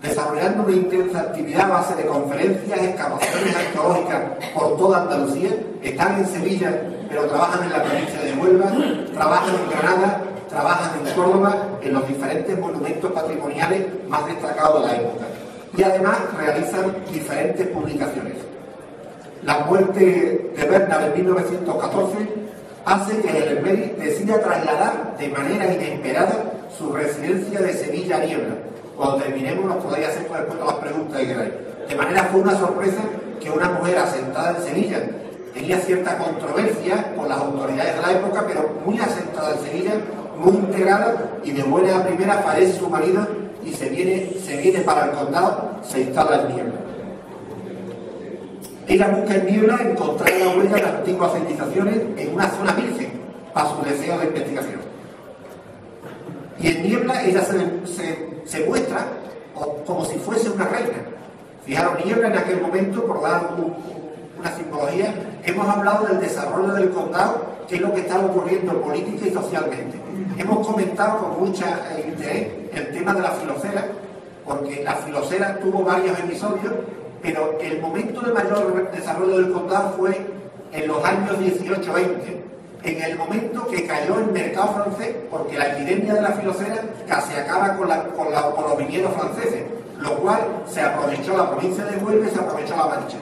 desarrollando una intensa actividad a base de conferencias, excavaciones arqueológicas por toda Andalucía. Están en Sevilla, pero trabajan en la provincia de Huelva, trabajan en Granada, trabajan en Córdoba, en los diferentes monumentos patrimoniales más destacados de la época. Y además realizan diferentes publicaciones. La muerte de Bernard en 1914 hace que Helen Mary decida trasladar de manera inesperada su residencia de Sevilla a Niebla. Cuando terminemos nos podéis hacer después todas las preguntas que queráis. De manera fue una sorpresa que una mujer asentada en Sevilla tenía cierta controversia con las autoridades de la época, pero muy asentada en Sevilla, muy integrada, y de buena a primera fallece su marido y se viene para el condado, se instala en Niebla. Ella busca en Niebla encontrar la huella de las antiguas civilizaciones en una zona virgen para su deseo de investigación. Y en Niebla ella se muestra como si fuese una reina. Fijaros, Niebla en aquel momento, por dar una simbología, hemos hablado del desarrollo del condado, que es lo que está ocurriendo política y socialmente. Hemos comentado con mucho interés el tema de la filocera, porque la filocera tuvo varios episodios, pero el momento de mayor desarrollo del condado fue en los años 18-20, en el momento que cayó el mercado francés, porque la epidemia de la filocera casi acaba con los viñedos franceses, lo cual se aprovechó la provincia de Huelva y se aprovechó la Mancha.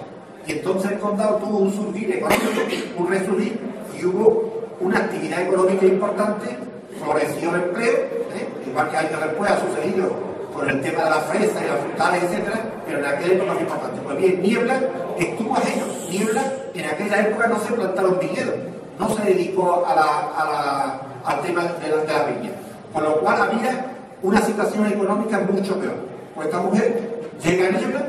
Y entonces el condado tuvo un surgir económico, un resurgir, y hubo una actividad económica importante, floreció el empleo, igual que años después ha sucedido con el tema de la fresa y las frutales, etcétera, pero en aquella época fue importante. Pues bien, Niebla estuvo ajeno. Niebla en aquella época no se plantaron viñedos, no se dedicó al tema de la viña, con lo cual había una situación económica mucho peor. Pues esta mujer llega a Niebla,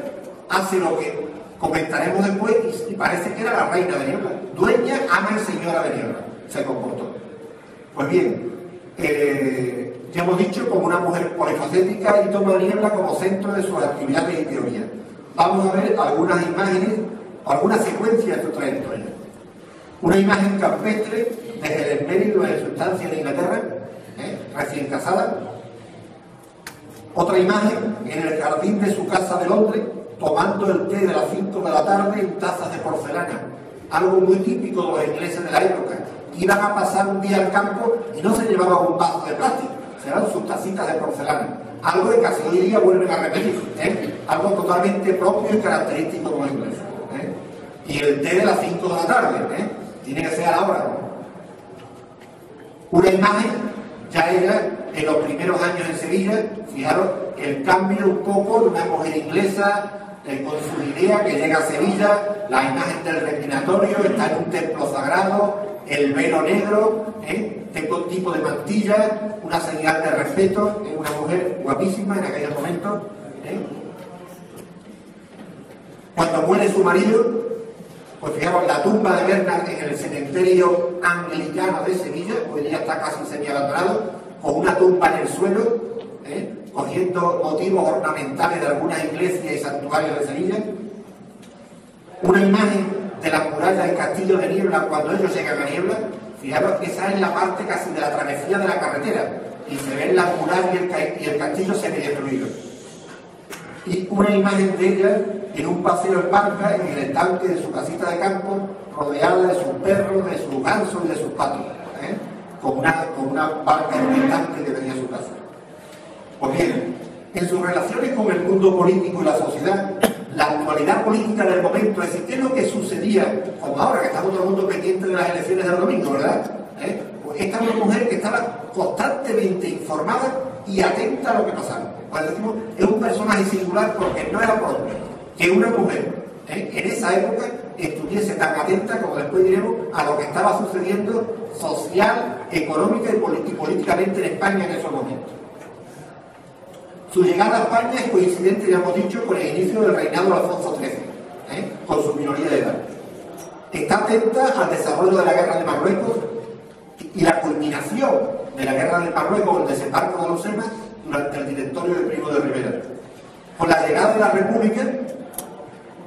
hace lo que comentaremos después, y parece que era la reina de Niebla, dueña, ama y señora de Niebla, se comportó. Pues bien, ya hemos dicho, como una mujer polifacética, y toma Niebla como centro de sus actividades y teorías. Vamos a ver algunas imágenes, algunas secuencias de su trayectoria. Una imagen campestre de Helen Merrill en su estancia en Inglaterra, recién casada. Otra imagen en el jardín de su casa de Londres, tomando el té de las 5 de la tarde en tazas de porcelana, algo muy típico de los ingleses de la época. Iban a pasar un día al campo y no se llevaban un vaso de plástico, se llevaban sus tacitas de porcelana, algo que casi hoy día vuelven a repetir, algo totalmente propio y característico de los ingleses. Y el té de las 5 de la tarde, tiene que ser a la hora. Una imagen, ya era en los primeros años en Sevilla, fijaros el cambio un poco de una mujer inglesa con su idea que llega a Sevilla, la imagen del reclinatorio, está en un templo sagrado, el velo negro, tengo un tipo de mantilla, una señal de respeto, es una mujer guapísima en aquellos momentos. Cuando muere su marido, pues fijaros, la tumba de Bernard en el cementerio anglicano de Sevilla, hoy día está casi semi-abandonado, con una tumba en el suelo, cogiendo motivos ornamentales de algunas iglesias y santuarios de Sevilla. Una imagen de las murallas del castillo de Niebla cuando ellos llegan a Niebla, fijaros, esa es la parte casi de la travesía de la carretera, y se ven las murallas y el castillo semi-destruido. Y una imagen de ella en un paseo en barca en el estanque de su casita de campo, rodeada de sus perros, de sus gansos y de sus patos, con una barca en el estanque que tenía su casa. Pues bien, en sus relaciones con el mundo político y la sociedad, la actualidad política del momento, es decir, ¿qué es lo que sucedía, como ahora que estamos todo el mundo pendiente de las elecciones del domingo, ¿verdad? Pues esta es una mujer que estaba constantemente informada y atenta a lo que pasaba. Cuando decimos, es un personaje singular porque no era propio que una mujer en esa época estuviese tan atenta, como después diremos, a lo que estaba sucediendo social, económica y políticamente en España en esos momentos. Su llegada a España es coincidente, ya hemos dicho, con el inicio del reinado de Alfonso XIII, con su minoría de edad. Está atenta al desarrollo de la guerra de Marruecos y la culminación de la guerra de Marruecos, el desembarco de Alhucemas, durante el directorio de Primo de Rivera. Con la llegada de la República,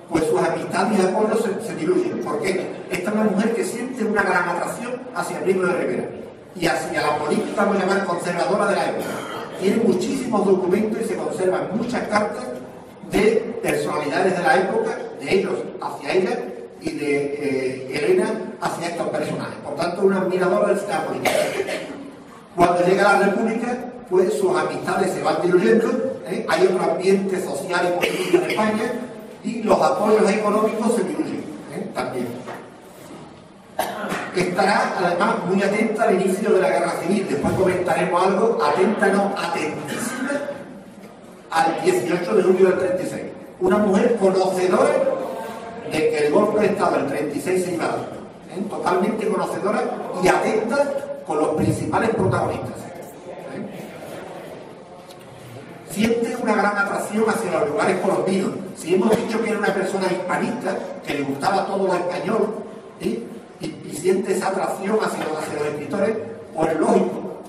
pues sus amistades y apoyos se diluyen. ¿Por qué? Esta es una mujer que siente una gran atracción hacia Primo de Rivera y hacia la política, vamos a llamar, conservadora de la época. Tiene muchísimos documentos y se conservan muchas cartas de personalidades de la época, de ellos hacia ella y de Elena hacia estos personajes. Por tanto, una admiradora del sistema político. Cuando llega la República, pues sus amistades se van diluyendo, hay otro ambiente social y político en España y los apoyos económicos se diluyen también. Estará además muy atenta al inicio de la guerra civil, después comentaremos algo, atenta no, atentísima al 18 de julio del 36. Una mujer conocedora de que el golpe de Estado del 36 se iba a dar, totalmente conocedora y atenta con los principales protagonistas. siente una gran atracción hacia los lugares colombinos. Si hemos dicho que era una persona hispanista, que le gustaba todo lo español, ¿sí? y siente esa atracción hacia los escritores, pues lógico.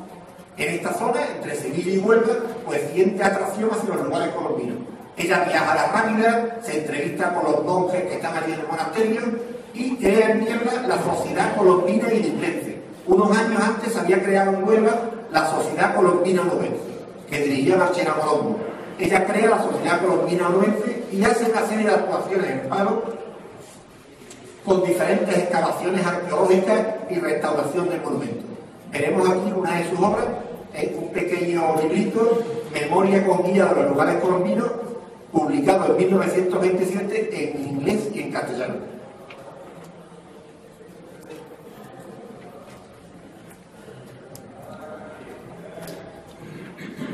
En esta zona, entre Sevilla y Huelva, pues siente atracción hacia los lugares colombinos. Ella viaja a la Rábida, se entrevista con los monjes que están allí en el monasterio y crea en Niebla la Sociedad Colombina Iliplense. Unos años antes había creado en Huelva la Sociedad Colombina Onubense, que dirigía Marchena Colombo. Ella crea la Sociedad Colombina Onubense y hace una serie de actuaciones en Palo con diferentes excavaciones arqueológicas y restauración del monumento. Veremos aquí una de sus obras, un pequeño librito, Memoria con guía de los lugares colombinos, publicado en 1927 en inglés y en castellano.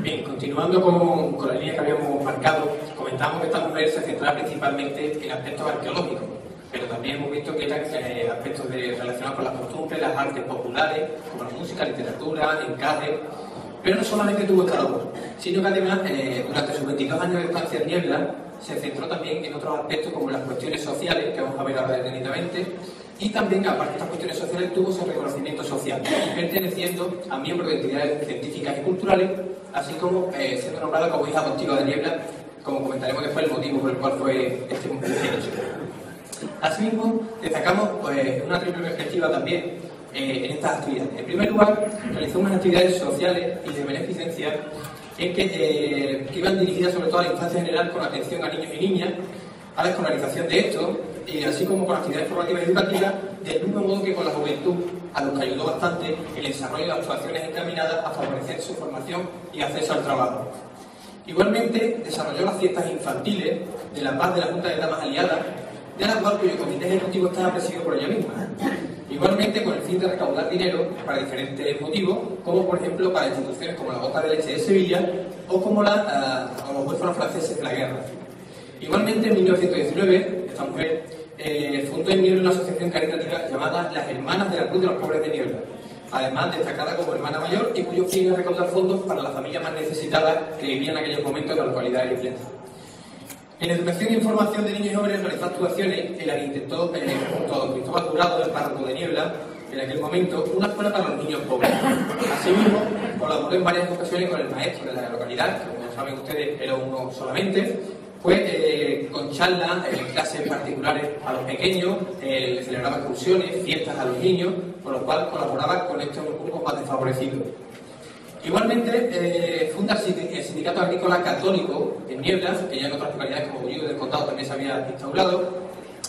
Bien, continuando con la línea que habíamos marcado, comentamos que esta mujer se centraba principalmente en aspectos arqueológicos, pero también hemos visto que eran aspectos relacionados con las costumbres, las artes populares, como la música, literatura, encaje. Pero no solamente tuvo esta labor, sino que además, durante sus 22 años de estancia en Niebla, se centró también en otros aspectos como las cuestiones sociales, que vamos a ver ahora detenidamente, y también, aparte de estas cuestiones sociales, tuvo su reconocimiento social, perteneciendo a miembros de entidades científicas y culturales, así como siendo nombrada como hija adoptiva de Niebla, como comentaremos después el motivo por el cual fue este hecho. Asimismo, destacamos una triple perspectiva también en estas actividades. En primer lugar, realizó unas actividades sociales y de beneficencia que iban dirigidas sobre todo a la infancia general con atención a niños y niñas, a la escolarización de estos, así como con actividades formativas y educativas, del mismo modo que con la juventud, a los que ayudó bastante el desarrollo de actuaciones encaminadas a favorecer su formación y acceso al trabajo. Igualmente, desarrolló las fiestas infantiles de la paz de la Junta de Damas Aliadas, de la cual cuyo comité ejecutivo estaba presidido por ella misma. Igualmente, con el fin de recaudar dinero para diferentes motivos, como por ejemplo para instituciones como la Boca de Leche de Sevilla o como los huérfanos franceses de la guerra. Igualmente, en 1919, esta mujer fundó en Niebla una asociación caritativa llamada Las Hermanas de la Cruz de los Pobres de Niebla, además destacada como hermana mayor y cuyo fin es recaudar fondos para las familias más necesitadas que vivían en aquellos momentos en la localidad de Iliplense. En educación e información de niños y jóvenes realizó actuaciones en las que intentó, junto a don Cristóbal Jurado, el párroco de Niebla, en aquel momento, una escuela para los niños pobres. Asimismo, colaboró en varias ocasiones con el maestro de la localidad, que como saben ustedes era uno solamente, con charlas, clases particulares a los pequeños, le celebraba excursiones, fiestas a los niños, con lo cual colaboraba con estos grupos más desfavorecidos. Igualmente, funda el Sindicato Agrícola Católico en Niebla, que ya en otras localidades como Bullido del Condado también se había instaurado,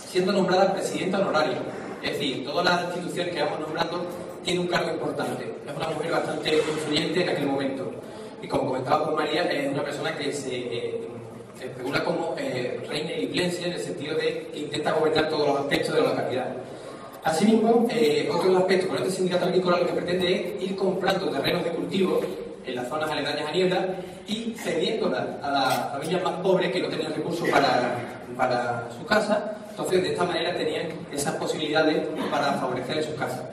siendo nombrada presidenta honoraria. Es decir, todas las instituciones que vamos nombrando tienen un cargo importante. Es una mujer bastante influyente en aquel momento. Y como comentaba con María, es una persona que se especula como reina iliplense en el sentido de que intenta gobernar todos los aspectos de la localidad. Asimismo, otro aspecto con este sindicato agrícola lo que pretende es ir comprando terrenos de cultivo en las zonas aledañas a Niebla y cediéndolas a las familias más pobres que no tenían recursos para su casa. Entonces, de esta manera tenían esas posibilidades para favorecer en sus casas.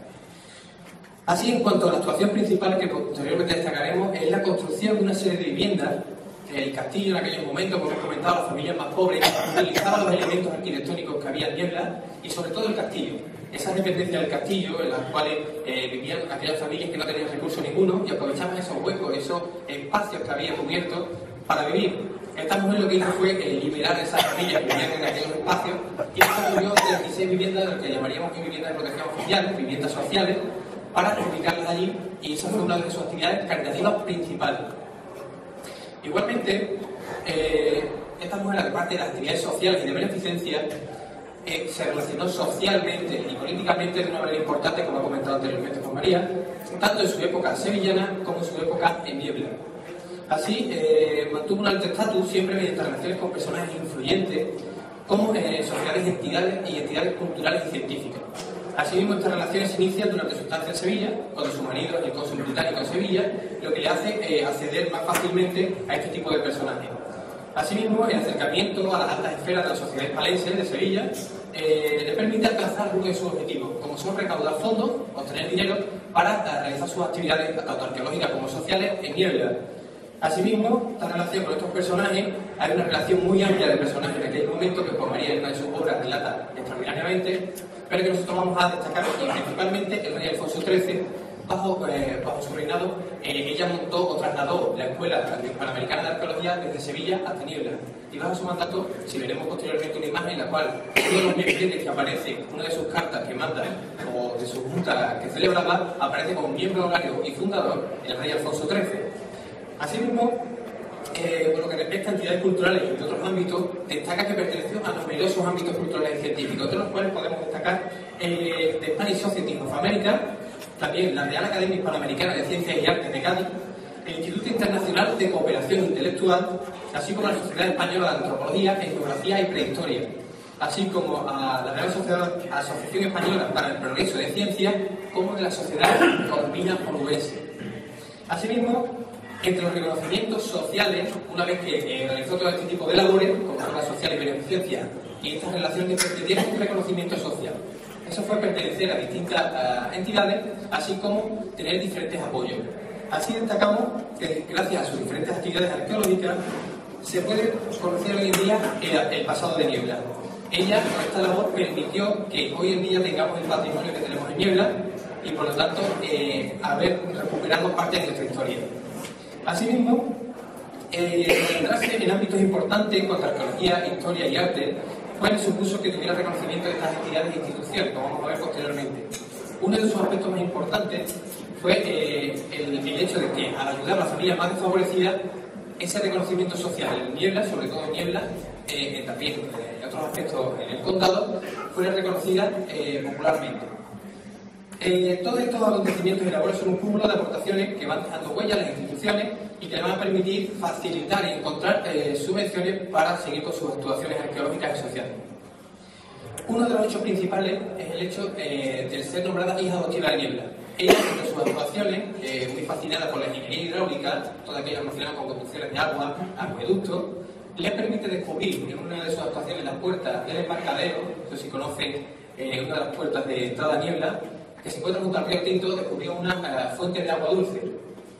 Así, en cuanto a la actuación principal que posteriormente destacaremos, es la construcción de una serie de viviendas. El castillo en aquellos momentos, como hemos comentado, las familias más pobres utilizaban los elementos arquitectónicos que había en Niebla y sobre todo el castillo. Esas dependencias del castillo en las cuales vivían aquellas familias que no tenían recursos ninguno y aprovechaban esos huecos, esos espacios que había cubiertos para vivir. Esta mujer lo que hizo fue liberar esas familias que vivían en aquellos espacios y construyó 36 viviendas de las que llamaríamos viviendas de protección oficial, viviendas sociales, para ubicarlas allí, y esa fue una de sus actividades caritativas principales. Igualmente, esta mujer, aparte de las actividades sociales y de beneficencia, se relacionó socialmente y políticamente de una manera importante, como ha comentado anteriormente con María, tanto en su época sevillana como en su época en Niebla. Así, mantuvo un alto estatus siempre mediante relaciones con personajes influyentes, como sociedades y entidades culturales y científicas. Asimismo, estas relaciones se inician durante su estancia en Sevilla, cuando su marido es el cónsul británico en Sevilla, lo que le hace acceder más fácilmente a este tipo de personajes. Asimismo, el acercamiento a las altas esferas de la sociedad hispalense de Sevilla le permite alcanzar algunos de sus objetivos, como son recaudar fondos, obtener dinero para realizar sus actividades tanto arqueológicas como sociales en Niebla. Asimismo, en relación con estos personajes, hay una relación muy amplia de personajes en aquel momento que Juan María en una de sus obras relata extraordinariamente, pero que nosotros vamos a destacar aquí, principalmente el rey Alfonso XIII. Bajo su reinado, ella montó o trasladó la Escuela Panamericana de Arqueología desde Sevilla hasta Niebla. Y bajo su mandato, si veremos posteriormente una imagen en la cual uno de los miembros que aparece, una de sus cartas que manda o de su junta que celebraba, aparece como miembro honorario y fundador el rey Alfonso XIII. Asimismo, por lo que respecta a entidades culturales y de otros ámbitos, destaca que perteneció a numerosos ámbitos culturales y científicos, entre los cuales podemos destacar The Spanish Society of America, también la Real Academia Hispanoamericana de Ciencias y Artes de Cádiz, el Instituto Internacional de Cooperación Intelectual, así como la Sociedad Española de Antropología, Etnografía y Prehistoria, así como a la Real Asociación Española para el Progreso de Ciencia, como de la Sociedad Colombiana Onubense. Asimismo, entre los reconocimientos sociales, una vez que realizó todo este tipo de labores, como obras sociales y beneficencia, y estas relaciones pretendieron un reconocimiento social. Eso fue pertenecer a distintas entidades, así como tener diferentes apoyos. Así destacamos que gracias a sus diferentes actividades arqueológicas se puede conocer hoy en día el pasado de Niebla. Ella, con esta labor, permitió que hoy en día tengamos el patrimonio que tenemos en Niebla y, por lo tanto, haber recuperado parte de nuestra historia. Asimismo, centrarse en ámbitos importantes en cuanto a arqueología, historia y arte, fue el supuso que tuviera reconocimiento de estas entidades e instituciones, como vamos a ver posteriormente. Uno de sus aspectos más importantes fue el hecho de que, al ayudar a las familias más desfavorecidas, ese reconocimiento social en Niebla, sobre todo en Niebla, también en otros aspectos en el condado, fuera reconocida popularmente. Todos estos acontecimientos y labores son un cúmulo de aportaciones que van dejando huellas a las instituciones y que le van a permitir facilitar y encontrar subvenciones para seguir con sus actuaciones arqueológicas y sociales. Uno de los hechos principales es el hecho de ser nombrada hija adoptiva de Niebla. Ella, entre sus actuaciones, muy fascinada por la ingeniería hidráulica, toda aquella relacionada con conducciones de agua, acueductos, le permite descubrir en una de sus actuaciones las puertas del embarcadero, no sé si conocen una de las puertas de entrada a Niebla, que se encuentra junto al río Tinto, descubrió una fuente de agua dulce,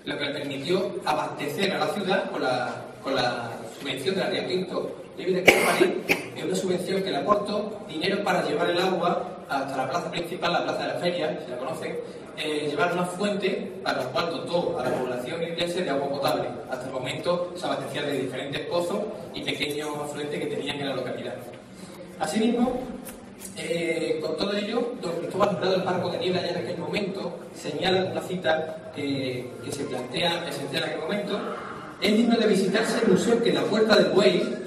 lo que le permitió abastecer a la ciudad con la subvención de la Río Tinto Limited Company, en una subvención que le aportó dinero para llevar el agua hasta la plaza principal, la plaza de la feria, si la conocen, llevar una fuente para la cual dotó a la población inglesa de agua potable. Hasta el momento se abastecía de diferentes pozos y pequeños afluentes que tenían en la localidad. Asimismo, con todo ello, don Cristóbal Jurado, el párroco de Niebla ya en aquel momento, señala en una cita que se plantea en aquel momento: es digno de visitarse el museo que en la Puerta del Buey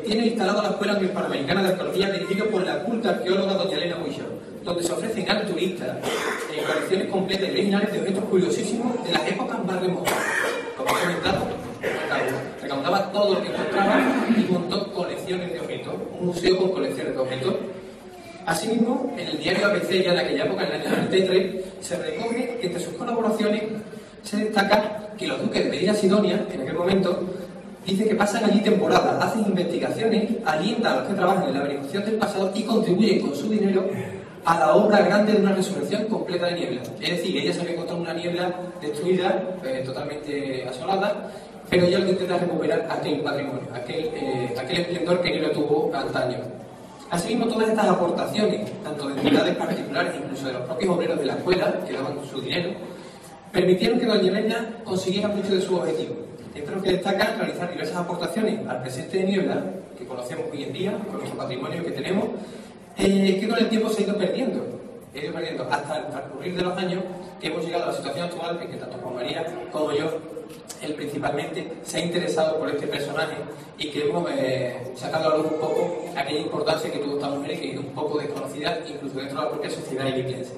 tiene instalado la Escuela Hispanoamericana de Arqueología, dirigido por la culta arqueóloga doña Elena Huillo, donde se ofrecen al turista colecciones completas y originales de objetos curiosísimos de las épocas más remotas. Como he comentado, recaudaba todo lo que encontraba y montó colecciones de objetos, un museo con colecciones de objetos. Asimismo, en el diario ABC, ya de aquella época, en el año 93, se recoge que entre sus colaboraciones se destaca que los duques de Medina Sidonia, en aquel momento, dice que pasan allí temporadas, hacen investigaciones, alientan a los que trabajan en la averiguación del pasado y contribuyen con su dinero a la obra grande de una resurrección completa de Niebla. Es decir, ella se había encontrado una Niebla destruida, totalmente asolada, pero ella lo que intenta recuperar aquel patrimonio, aquel esplendor que Niebla tuvo antaño. Asimismo, todas estas aportaciones, tanto de entidades particulares, incluso de los propios obreros de la escuela, que daban su dinero, permitieron que doña Elena consiguiera mucho de su objetivo. Entre los que destacan realizar diversas aportaciones al presente de Niebla, que conocemos hoy en día, con nuestro patrimonio que tenemos, que con el tiempo se ha ido perdiendo hasta el transcurrir de los años, que hemos llegado a la situación actual en que tanto Juan María como yo, él principalmente, se ha interesado por este personaje y que hemos sacado a luz un poco aquella importancia que tuvo esta mujer y que es un poco desconocida incluso dentro de la propia sociedad iquiquense.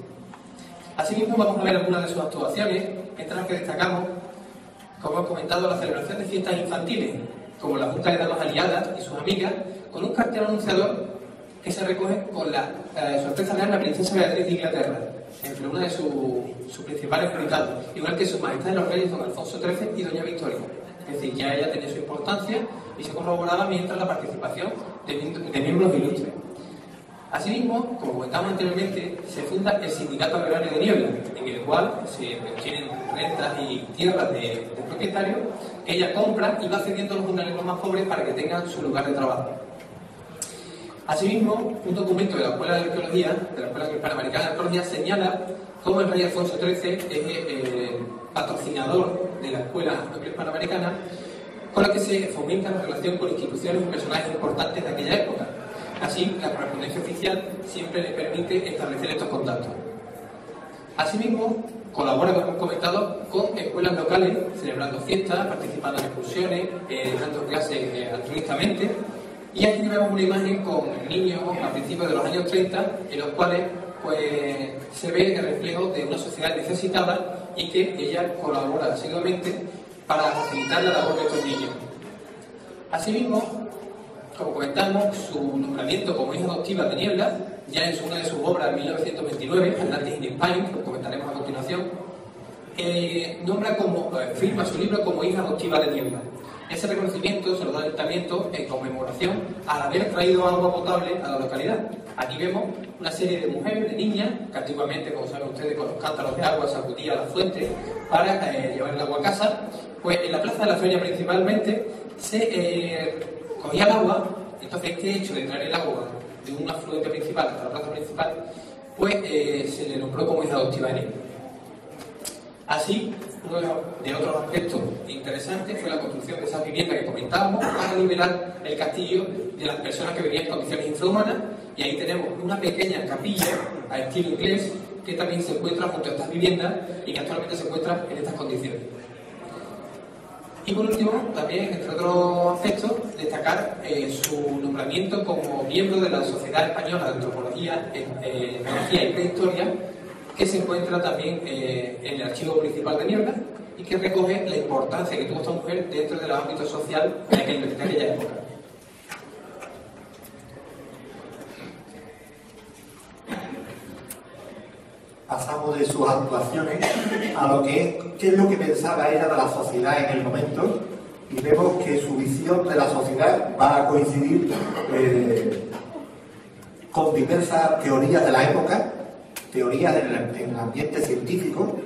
Asimismo, vamos a ver algunas de sus actuaciones, entre las que destacamos, como hemos comentado, la celebración de fiestas infantiles, como la Junta de Damas Aliadas y sus amigas, con un cartel anunciador que se recoge con la sorpresa real, la princesa Beatriz de Inglaterra, entre una de sus principales prioridades, igual que su majestad de los reyes, don Alfonso XIII y doña Victoria. Es decir, ya ella tenía su importancia y se corroboraba mientras la participación de miembros ilustres. Asimismo, como comentamos anteriormente, se funda el Sindicato Agrario de Niebla, en el cual se tienen rentas y tierras de propietarios que ella compra y va cediendo a los jornaleros más pobres para que tengan su lugar de trabajo. Asimismo, un documento de la Escuela de Arqueología, de la Escuela Panamericana de Arqueología, señala cómo el rey Alfonso XIII es el patrocinador de la Escuela Panamericana, con la que se fomenta la relación con instituciones y personajes importantes de aquella época. Así, la correspondencia oficial siempre le permite establecer estos contactos. Asimismo, colabora, como hemos comentado, con escuelas locales, celebrando fiestas, participando en excursiones, dando clases altruistamente. Y aquí vemos una imagen con niños a principios de los años 30, en los cuales pues, se ve el reflejo de una sociedad necesitada y que ella colabora asiduamente para facilitar la labor de estos niños. Asimismo, como comentamos, su nombramiento como hija adoptiva de Niebla, ya en una de sus obras en 1929, Atlantis in Spain, que comentaremos a continuación, firma su libro como hija adoptiva de Niebla. Ese reconocimiento se lo da el Ayuntamiento en conmemoración al haber traído agua potable a la localidad. Aquí vemos una serie de mujeres, de niñas, que antiguamente, como saben ustedes, con los cántaros de agua se acudía a la fuente para llevar el agua a casa. Pues en la plaza de la feria principalmente se cogía el agua, entonces este hecho de traer el agua de un afluente principal hasta la plaza principal, pues se le nombró como hija adoptiva de Niebla. Así, uno de otros aspectos interesantes fue la construcción de esas viviendas que comentábamos para liberar el castillo de las personas que vivían en condiciones infrahumanas, y ahí tenemos una pequeña capilla a estilo inglés que también se encuentra junto a estas viviendas y que actualmente se encuentra en estas condiciones. Y por último, también, entre otros aspectos, destacar su nombramiento como miembro de la Sociedad Española de Antropología, Etnología y Prehistoria, que se encuentra también en el Archivo Municipal de Niebla y que recoge la importancia que tuvo esta mujer dentro del ámbito social de aquella época. Pasamos de sus actuaciones a lo que es lo que pensaba ella de la sociedad en el momento, y vemos que su visión de la sociedad va a coincidir con diversas teorías de la época, teorías en el ambiente científico,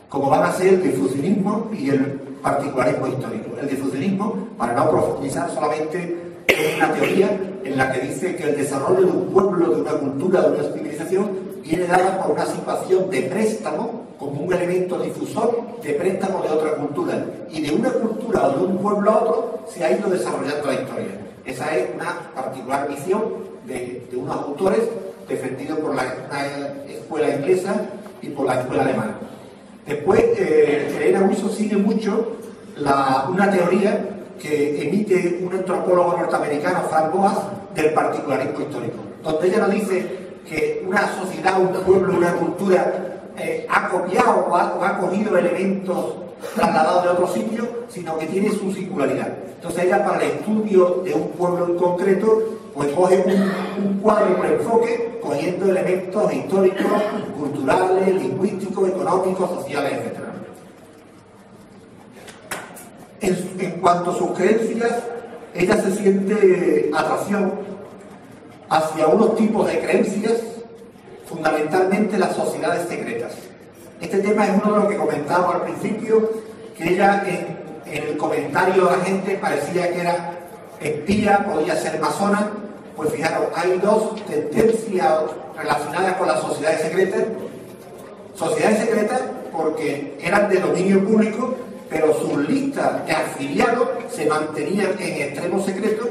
como van a ser el difusionismo y el particularismo histórico. El difusionismo, para no profundizar, solamente es una teoría en la que dice que el desarrollo de un pueblo, de una cultura, de una civilización, viene dada por una situación de préstamo, como un elemento difusor de préstamo de otra cultura. Y de una cultura o de un pueblo a otro se ha ido desarrollando la historia. Esa es una particular visión de unos autores defendidos por la escuela inglesa y por la escuela alemana. Después, Helena Wilson sigue mucho una teoría que emite un antropólogo norteamericano, Frank Boas, del particularismo histórico, donde ella nos dice que una sociedad, un pueblo, una cultura ha copiado o ha cogido elementos trasladados de otro sitio, sino que tiene su singularidad. Entonces ella, para el estudio de un pueblo en concreto, pues coge un cuadro por enfoque, cogiendo elementos históricos, culturales, lingüísticos, económicos, sociales, etc. En cuanto a sus creencias, ella se siente atracción hacia unos tipos de creencias, fundamentalmente las sociedades secretas. Este tema es uno de los que comentábamos al principio, que ella en el comentario de la gente parecía que era espía, podía ser masona. Pues fijaros, hay dos tendencias relacionadas con las sociedades secretas. Sociedades secretas porque eran de dominio público, pero sus listas de afiliados se mantenían en extremo secreto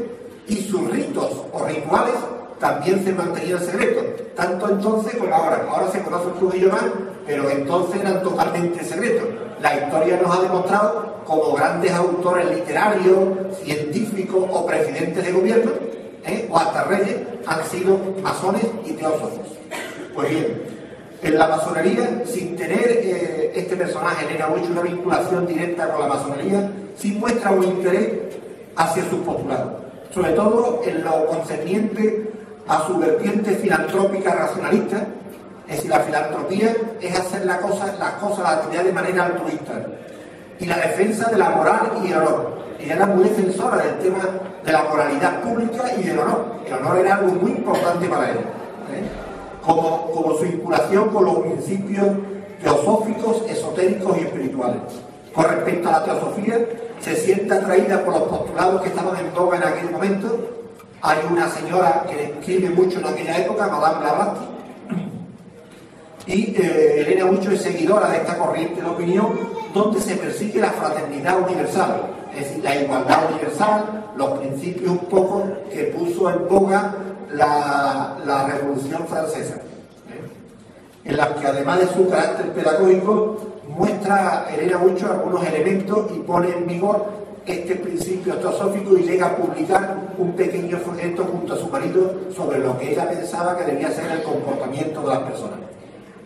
y sus ritos o rituales también se mantenían secretos, tanto entonces como ahora. Ahora se conoce un poquillo más, pero entonces eran totalmente secretos. La historia nos ha demostrado como grandes autores literarios, científicos o presidentes de gobierno, o hasta reyes, han sido masones y teósofos. Pues bien, en la masonería, sin tener este personaje, Helena Wilson, una vinculación directa con la masonería, sí muestra un interés hacia sus postulados, sobre todo en lo concerniente a su vertiente filantrópica racionalista. Es decir, la filantropía es hacer las cosas, la actividad de manera altruista. y la defensa de la moral y el honor. Ella era muy defensora del tema de la moralidad pública y del honor. El honor era algo muy importante para ella, como su vinculación con los principios teosóficos, esotéricos y espirituales. Con respecto a la teosofía, se siente atraída por los postulados que estaban en boga en aquel momento. Hay una señora que escribe mucho en aquella época, Madame Blavatsky, y Helena Huicho es seguidora de esta corriente de opinión, donde se persigue la fraternidad universal, es decir, la igualdad universal, los principios un poco que puso en boga la Revolución Francesa, en las que además de su carácter pedagógico muestra Helena Huicho algunos elementos y pone en vigor este principio teosófico y llega a publicar un pequeño folleto junto a su marido sobre lo que ella pensaba que debía ser el comportamiento de las personas.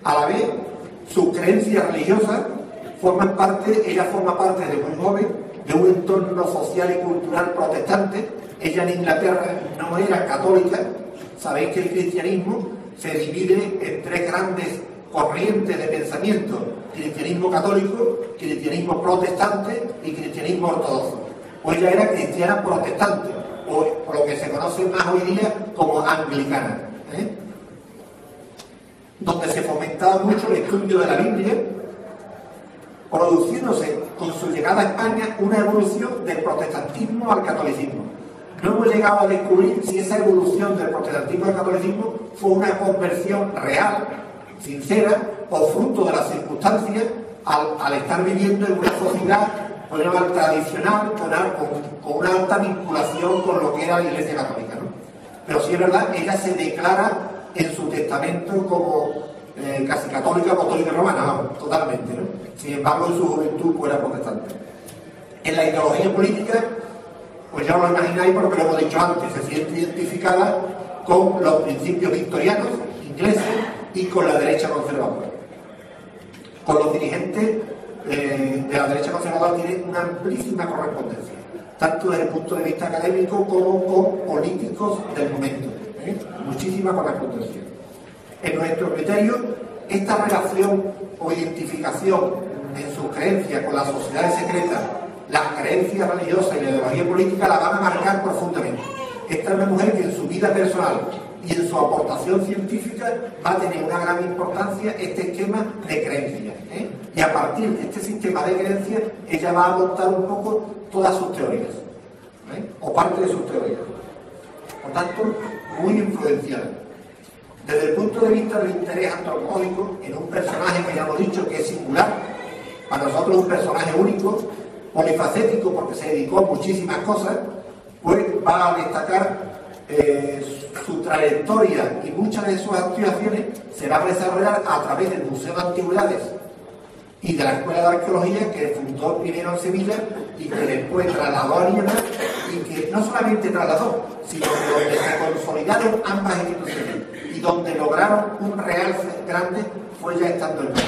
A la vez, sus creencias religiosas ella forma parte de muy joven de un entorno social y cultural protestante. Ella en Inglaterra no era católica. Sabéis que el cristianismo se divide en tres grandes corrientes de pensamiento: cristianismo católico, cristianismo protestante y cristianismo ortodoxo. Pues ella era cristiana protestante, o por lo que se conoce más hoy día como anglicana, donde se fomentaba mucho el estudio de la Biblia, produciéndose con su llegada a España una evolución del protestantismo al catolicismo. No hemos llegado a descubrir si esa evolución del protestantismo al catolicismo fue una conversión real, sincera, o fruto de las circunstancias al estar viviendo en una sociedad, podríamos llamar tradicional, con una alta vinculación con lo que era la Iglesia Católica, ¿no? Pero sí es verdad, ella se declara en su testamento como casi católica, apostólica y romana, totalmente, ¿no? Sin embargo, en su juventud pues era protestante. En la ideología política, pues ya os lo imagináis porque lo hemos dicho antes, se siente identificada con los principios victorianos, ingleses, y con la derecha conservadora. Con los dirigentes de la derecha conservadora tiene una amplísima correspondencia, tanto desde el punto de vista académico como con políticos del momento. Muchísima correspondencia. En nuestro criterio, esta relación o identificación en sus creencias con las sociedades secretas, las creencias religiosas y la ideología política la van a marcar profundamente. Esta es una mujer que en su vida personal y en su aportación científica va a tener una gran importancia este esquema de creencias. Y a partir de este sistema de creencias, ella va a montar un poco todas sus teorías, o parte de sus teorías. Por tanto, muy influenciada. Desde el punto de vista del interés antropológico, en un personaje que ya hemos dicho que es singular, para nosotros un personaje único, polifacético porque se dedicó a muchísimas cosas, pues va a destacar su trayectoria y muchas de sus activaciones se van a desarrollar a través del Museo de Antigüedades y de la Escuela de Arqueología que fundó primero en Sevilla y que después trasladó a Lima, y que no solamente trasladó, sino que donde se consolidaron ambas instituciones y donde lograron un realce grande fue ya estando en Lima.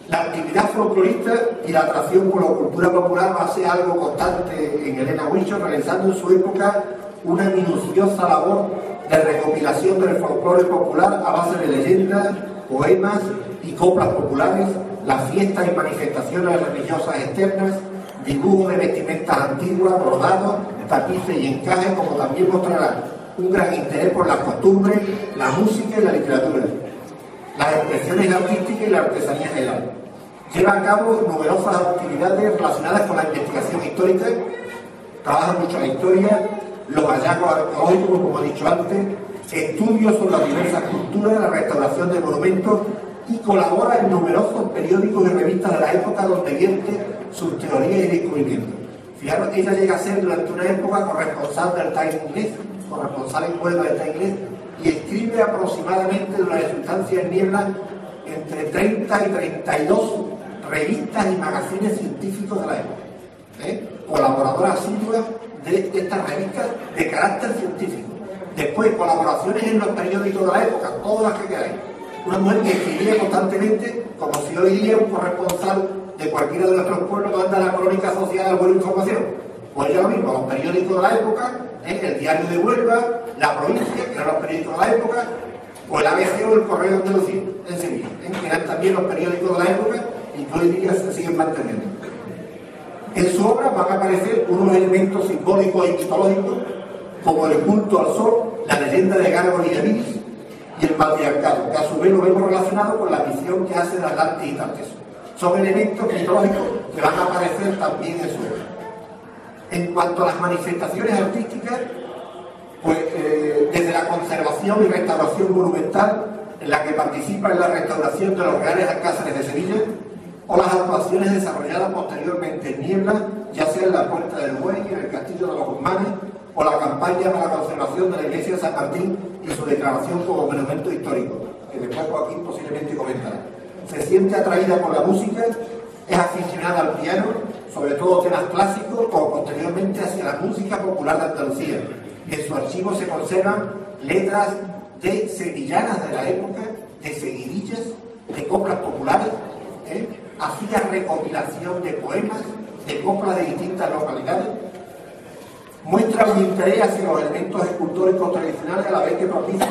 La actividad folclorista y la atracción por la cultura popular va a ser algo constante en Helena Huicho, realizando en su época una minuciosa labor de recopilación del folclore popular a base de leyendas, poemas y coplas populares, las fiestas y manifestaciones religiosas externas, dibujos de vestimentas antiguas, bordados, tapices y encajes, como también mostrarán un gran interés por las costumbres, la música y la literatura, las expresiones artísticas y la artesanía general. Lleva a cabo numerosas actividades relacionadas con la investigación histórica, trabaja mucho la historia, los hallazgos arqueológicos, como he dicho antes, estudios sobre las diversas culturas, la restauración de monumentos, y colabora en numerosos periódicos y revistas de la época donde vierte sus teorías y descubrimientos. Fijaros, ella llega a ser durante una época corresponsal del Times inglés, corresponsal en Huelva del Times inglés, y escribe aproximadamente de una sustancia en niebla entre 30 y 32 revistas y magazines científicos de la época. Colaboradora asidua de estas revistas de carácter científico. Después, colaboraciones en los periódicos de la época, todas las que queráis. Una mujer que escribía constantemente, como si hoy día un corresponsal de cualquiera de nuestros pueblos manda la crónica social de buena información. Pues ya lo mismo, los periódicos de la época, el Diario de Huelva, La Provincia, que eran los periódicos de la época, o el ABC o el Correo de Andalucía, en Sevilla, que eran también los periódicos de la época, y que hoy día se siguen manteniendo. En su obra van a aparecer unos elementos simbólicos y mitológicos como el culto al sol, la leyenda de Garbo y de Viris y el patriarcado, que a su vez lo vemos relacionado con la visión que hace de Atlantis y Tarteso. Son elementos mitológicos que van a aparecer también en su obra. En cuanto a las manifestaciones artísticas, pues desde la conservación y restauración monumental, en la que participa en la restauración de los Reales Alcázares de Sevilla, o las actuaciones desarrolladas posteriormente en Niebla, ya sea en la Puerta del Buey, en el Castillo de los Guzmanes, o la campaña para la conservación de la Iglesia de San Martín y su declaración como monumento histórico, que después aquí posiblemente comentará. Se siente atraída por la música, es aficionada al piano, sobre todo temas clásicos, o posteriormente hacia la música popular de Andalucía. En su archivo se conservan letras de sevillanas de la época, de seguidillas, de coplas populares, hacía recopilación de poemas, de coplas de distintas localidades, muestra un interés hacia los elementos escultóricos tradicionales a la vez que propicia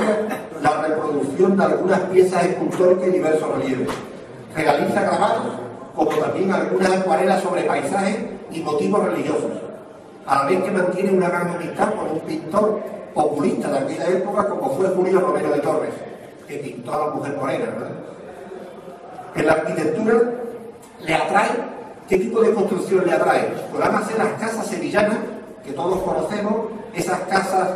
la reproducción de algunas piezas escultóricas y diversos relieves. Realiza grabados, como también algunas acuarelas sobre paisajes y motivos religiosos, a la vez que mantiene una gran amistad con un pintor populista de aquella época como fue Julio Romero de Torres, que pintó a la mujer morena, ¿verdad? En la arquitectura le atrae, ¿qué tipo de construcción le atrae? Pues van a ser las casas sevillanas, que todos conocemos, esas casas